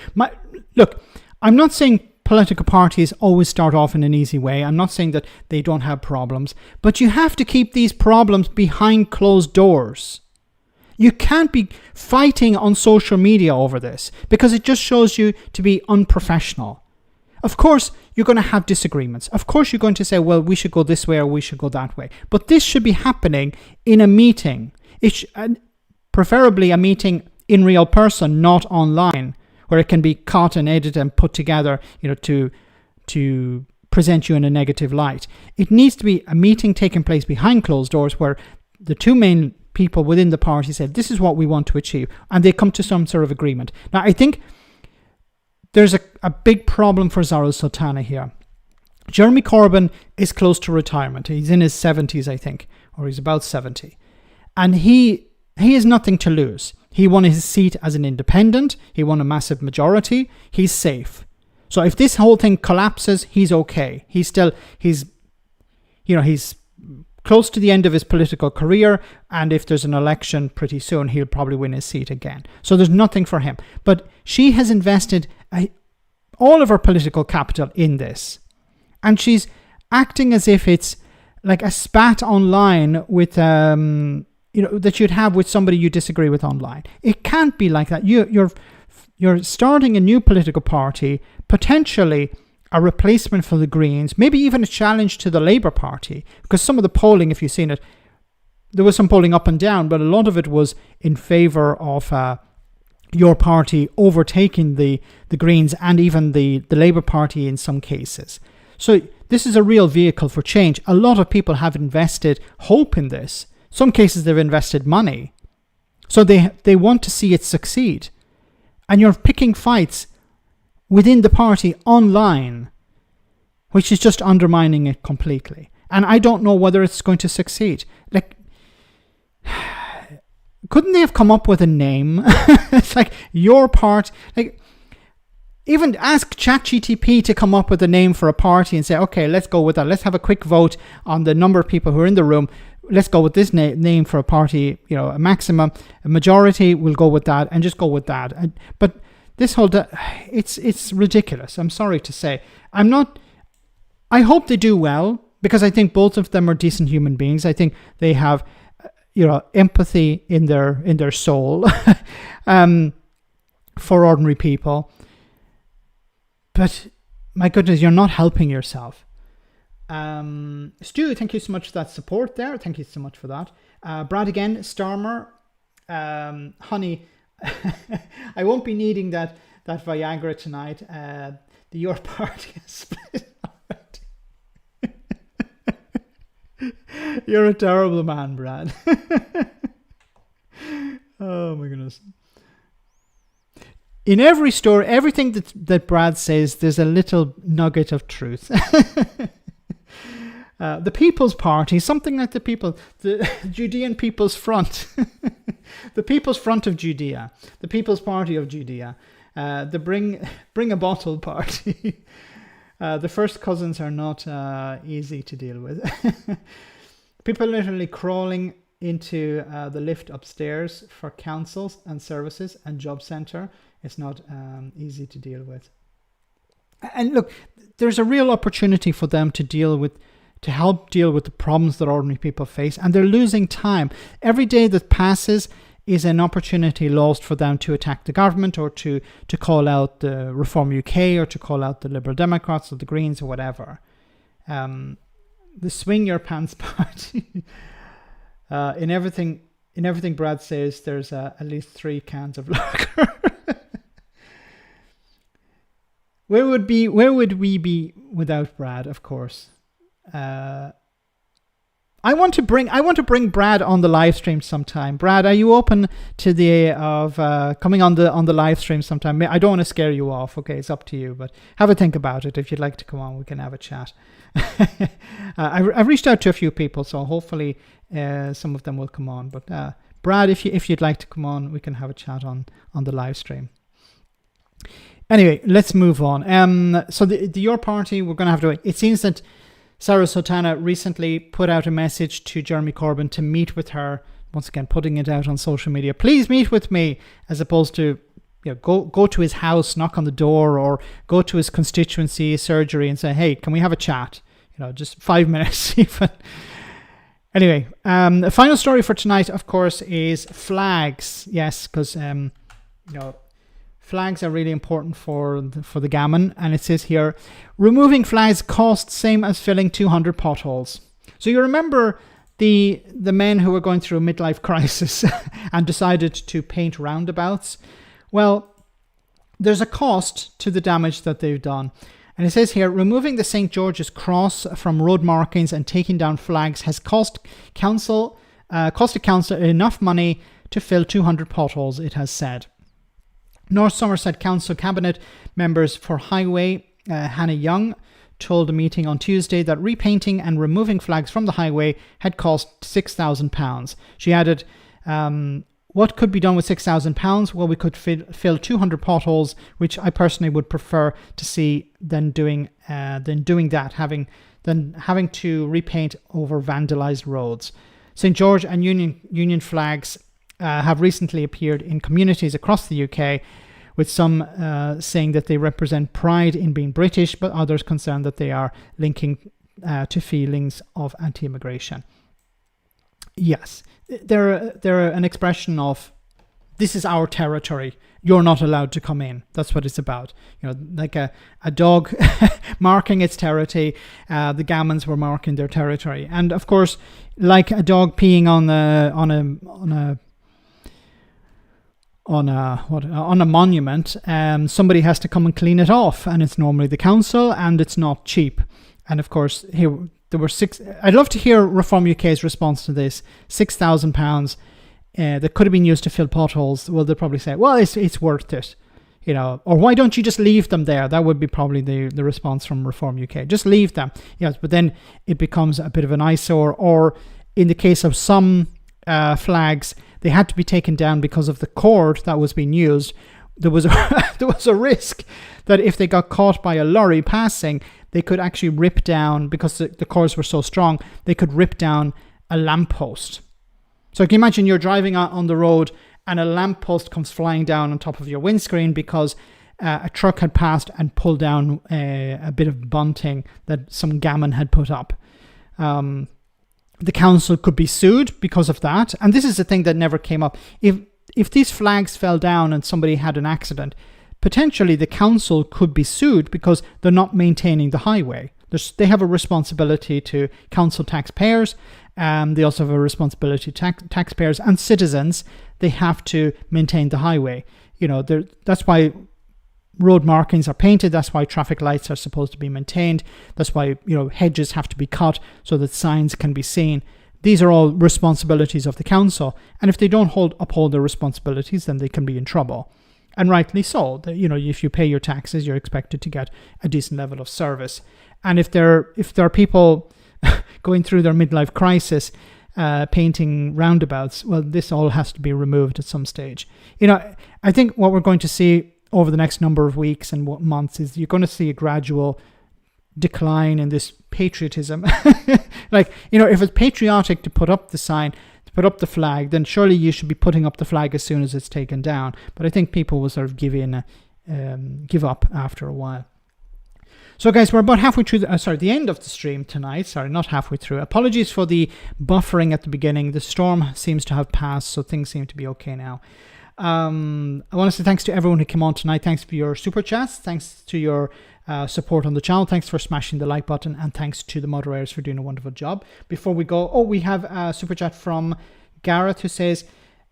Look, I'm not saying political parties always start off in an easy way. I'm not saying that they don't have problems, but you have to keep these problems behind closed doors. You can't be fighting on social media over this because it just shows you to be unprofessional. Of course, you're going to have disagreements. Of course, you're going to say, well, we should go this way or we should go that way. But this should be happening in a meeting. Preferably a meeting in real person, not online, where it can be cut and edited and put together, to present you in a negative light. It needs to be a meeting taking place behind closed doors where the two main people within the party said, this is what we want to achieve, and they come to some sort of agreement. Now, I think there's a big problem for Zara Sultana here. Jeremy Corbyn is close to retirement. He's in his 70s, I think, or he's about 70. And he has nothing to lose. He won his seat as an independent. He won a massive majority. He's safe. So if this whole thing collapses, he's okay. He's close to the end of his political career. And if there's an election pretty soon, he'll probably win his seat again. So there's nothing for him. But she has invested all of her political capital in this. And she's acting as if it's like a spat online with that you'd have with somebody you disagree with online. It can't be like that. You're starting a new political party, potentially a replacement for the Greens, maybe even a challenge to the Labour Party, because some of the polling, if you've seen it, there was some polling up and down, but a lot of it was in favour of your party overtaking the Greens and even the Labour Party in some cases. So this is a real vehicle for change. A lot of people have invested hope in this. Some cases they've invested money. So they want to see it succeed. And you're picking fights within the party online, which is just undermining it completely. And I don't know whether it's going to succeed. Like, couldn't they have come up with a name? It's like your part. Like, even ask ChatGTP to come up with a name for a party and say, okay, let's go with that. Let's have a quick vote on the number of people who are in the room. Let's go with this name for a party, a maximum, a majority, we'll go with that and just go with that. But this whole, it's ridiculous. I'm sorry to say. I hope they do well because I think both of them are decent human beings. I think they have, empathy in their soul for ordinary people. But my goodness, you're not helping yourself. Stu, thank you so much for that support there. Thank you so much for that. Brad again, Stormer, honey, I won't be needing that Viagra tonight. Your party is split already. You're a terrible man, Brad. Oh my goodness. In every story, everything that Brad says, there's a little nugget of truth. The People's Party, something like the Judean People's Front, the People's Front of Judea, the People's Party of Judea, the Bring a Bottle Party. The first cousins are not easy to deal with. People literally crawling into the lift upstairs for councils and services and job centre. It's not easy to deal with. And look, there's a real opportunity for them to help deal with the problems that ordinary people face, and they're losing time. Every day that passes is an opportunity lost for them to attack the government or to call out the Reform UK or to call out the Liberal Democrats or the Greens or whatever. The Swing Your Pants Party. In everything Brad says, there's at least 3 cans of lager. Where would we be without Brad? Of course. I want to bring Brad on the live stream sometime. Brad, are you open to the of coming on the live stream sometime? I don't want to scare you off. Okay, it's up to you, but have a think about it. If you'd like to come on, we can have a chat. I've reached out to a few people, so hopefully some of them will come on. But Brad, if you'd like to come on, we can have a chat on the live stream. Anyway, let's move on. So the Your Party, we're going to have to wait. It seems that Sarah Sultana recently put out a message to Jeremy Corbyn to meet with her, once again putting it out on social media. Please meet with me, as opposed to go to his house, knock on the door, or go to his constituency surgery and say, hey, can we have a chat? Just 5 minutes even. Anyway, the final story for tonight, of course, is flags. Yes, because flags are really important for the gammon. And it says here, removing flags costs same as filling 200 potholes. So you remember the men who were going through a midlife crisis and decided to paint roundabouts? Well, there's a cost to the damage that they've done. And it says here, removing the St. George's Cross from road markings and taking down flags has costed council enough money to fill 200 potholes, it has said. North Somerset Council Cabinet members for Highway, Hannah Young, told a meeting on Tuesday that repainting and removing flags from the highway had cost £6,000. She added, what could be done with £6,000? Well, we could fill 200 potholes, which I personally would prefer to see than doing that, having to repaint over vandalised roads. St. George and Union flags have recently appeared in communities across the UK, with some saying that they represent pride in being British, but others concerned that they are linking to feelings of anti-immigration. Yes, they're an expression of, this is our territory, you're not allowed to come in. That's what it's about. Like a dog marking its territory, the Gammons were marking their territory. And of course, like a dog peeing on a monument, somebody has to come and clean it off, and it's normally the council, and it's not cheap. And of course, here there were I'd love to hear Reform UK's response to this. £6,000 that could have been used to fill potholes. Well, they'll probably say, well, it's worth it, or why don't you just leave them there? That would be probably the response from Reform UK. Just leave them. Yes, but then it becomes a bit of an eyesore. Or in the case of some flags, they had to be taken down because of the cord that was being used. There was a risk that if they got caught by a lorry passing, they could actually rip down, because the cords were so strong, they could rip down a lamppost. So can you imagine you're driving on the road and a lamppost comes flying down on top of your windscreen because a truck had passed and pulled down a bit of bunting that some gammon had put up. The council could be sued because of that. And this is the thing that never came up. If these flags fell down and somebody had an accident, potentially the council could be sued because they're not maintaining the highway. They have a responsibility to council taxpayers. They also have a responsibility to taxpayers and citizens. They have to maintain the highway. That's why road markings are painted. That's why traffic lights are supposed to be maintained. That's why hedges have to be cut so that signs can be seen. These are all responsibilities of the council, and if they don't uphold their responsibilities, then they can be in trouble, and rightly so. If you pay your taxes, you're expected to get a decent level of service. And if there are people going through their midlife crisis, painting roundabouts, well, this all has to be removed at some stage. I think what we're going to see over the next number of weeks and months is you're going to see a gradual decline in this patriotism. If it's patriotic to put up the sign, to put up the flag, then surely you should be putting up the flag as soon as it's taken down. But I think people will sort of give up after a while. So guys, we're about halfway through the end of the stream tonight. Sorry, not halfway through. Apologies for the buffering at the beginning. The storm seems to have passed, so things seem to be okay now. I want to say thanks to everyone who came on tonight. Thanks for your super chats. Thanks to your support on the channel. Thanks for smashing the like button, and thanks to the moderators for doing a wonderful job. Before we go, we have a super chat from Gareth who says,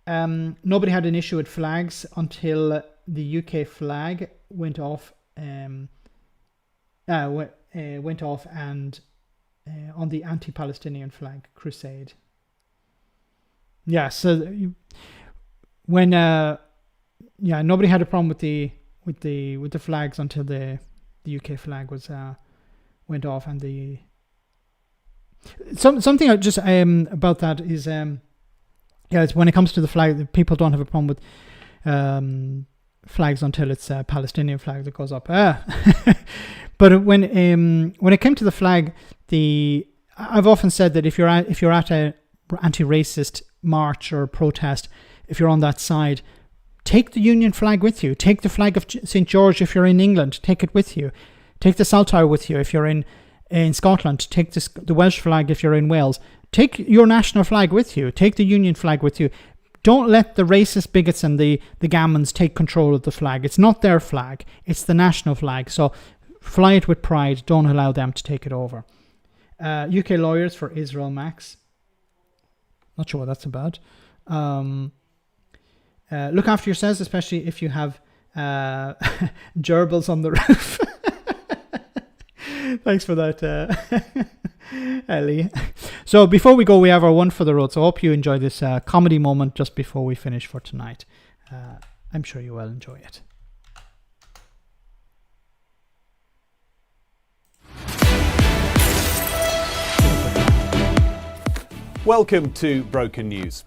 nobody had an issue with flags until the UK flag went off. Went off and on the anti-Palestinian flag crusade. Yeah, so when nobody had a problem with the flags until the UK flag was went off, and the something I just about that is it's when it comes to the flag, people don't have a problem with flags until it's a Palestinian flag that goes up. But when it came to the flag, I've often said that if you're at a anti-racist march or protest, if you're on that side, take the Union flag with you. Take the flag of St. George if you're in England. Take it with you. Take the Saltire with you if you're in Scotland. Take the Welsh flag if you're in Wales. Take your national flag with you. Take the Union flag with you. Don't let the racist bigots and the gammons take control of the flag. It's not their flag. It's the national flag. So fly it with pride. Don't allow them to take it over. UK lawyers for Israel Max. Not sure what that's about. Look after yourselves, especially if you have gerbils on the roof. Thanks for that, Ellie. So before we go, we have our one for the road. So I hope you enjoy this comedy moment just before we finish for tonight. I'm sure you will enjoy it. Welcome to Broken News.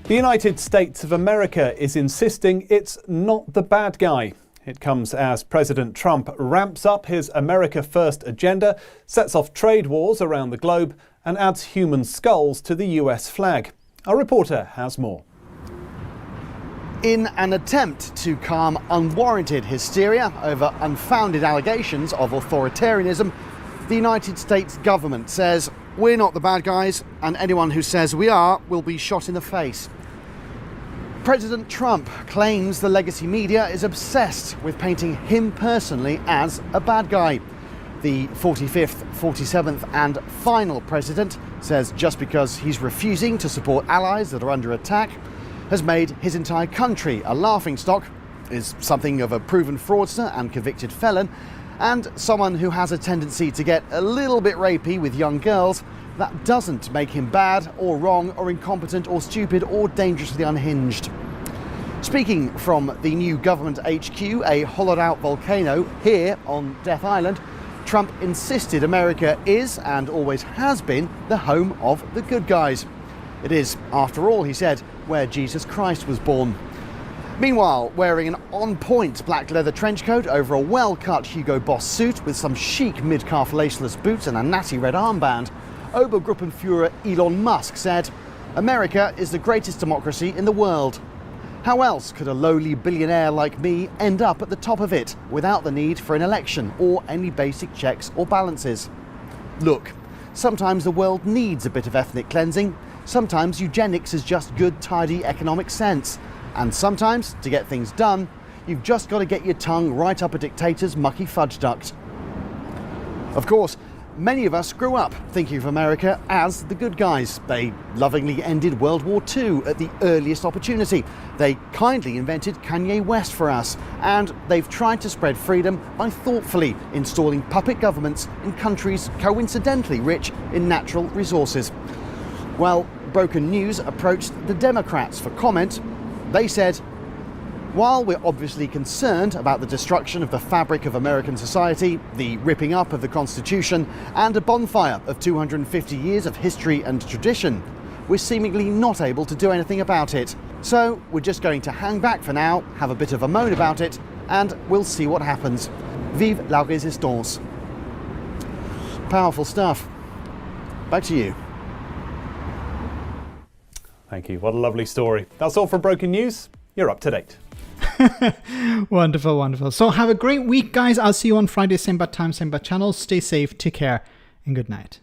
The United States of America is insisting it's not the bad guy. It comes as President Trump ramps up his America First agenda, sets off trade wars around the globe, and adds human skulls to the US flag. Our reporter has more. In an attempt to calm unwarranted hysteria over unfounded allegations of authoritarianism, the United States government says, "We're not the bad guys, and anyone who says we are will be shot in the face." President Trump claims the legacy media is obsessed with painting him personally as a bad guy. The 45th, 47th and final president says just because he's refusing to support allies that are under attack has made his entire country a laughingstock, is something of a proven fraudster and convicted felon, and someone who has a tendency to get a little bit rapey with young girls. That doesn't make him bad or wrong or incompetent or stupid or dangerously unhinged. Speaking from the new government HQ, a hollowed out volcano here on Death Island, Trump insisted America is and always has been the home of the good guys. It is, after all, he said, where Jesus Christ was born. Meanwhile, wearing an on-point black leather trench coat over a well-cut Hugo Boss suit with some chic mid-calf laceless boots and a natty red armband, Obergruppenführer Elon Musk said, "America is the greatest democracy in the world. How else could a lowly billionaire like me end up at the top of it without the need for an election or any basic checks or balances? Look, sometimes the world needs a bit of ethnic cleansing. Sometimes eugenics is just good, tidy economic sense. And sometimes, to get things done, you've just got to get your tongue right up a dictator's mucky fudge duct." Of course, many of us grew up thinking of America as the good guys. They lovingly ended World War II at the earliest opportunity. They kindly invented Kanye West for us. And they've tried to spread freedom by thoughtfully installing puppet governments in countries coincidentally rich in natural resources. Well, Broken News approached the Democrats for comment. They said, "While we're obviously concerned about the destruction of the fabric of American society, the ripping up of the Constitution, and a bonfire of 250 years of history and tradition, we're seemingly not able to do anything about it. So we're just going to hang back for now, have a bit of a moan about it, and we'll see what happens. Vive la résistance." Powerful stuff. Back to you. Thank you. What a lovely story. That's all for Broken News. You're up to date. Wonderful, wonderful. So have a great week, guys. I'll see you on Friday, same bad time, same bad channel. Stay safe, take care, and good night.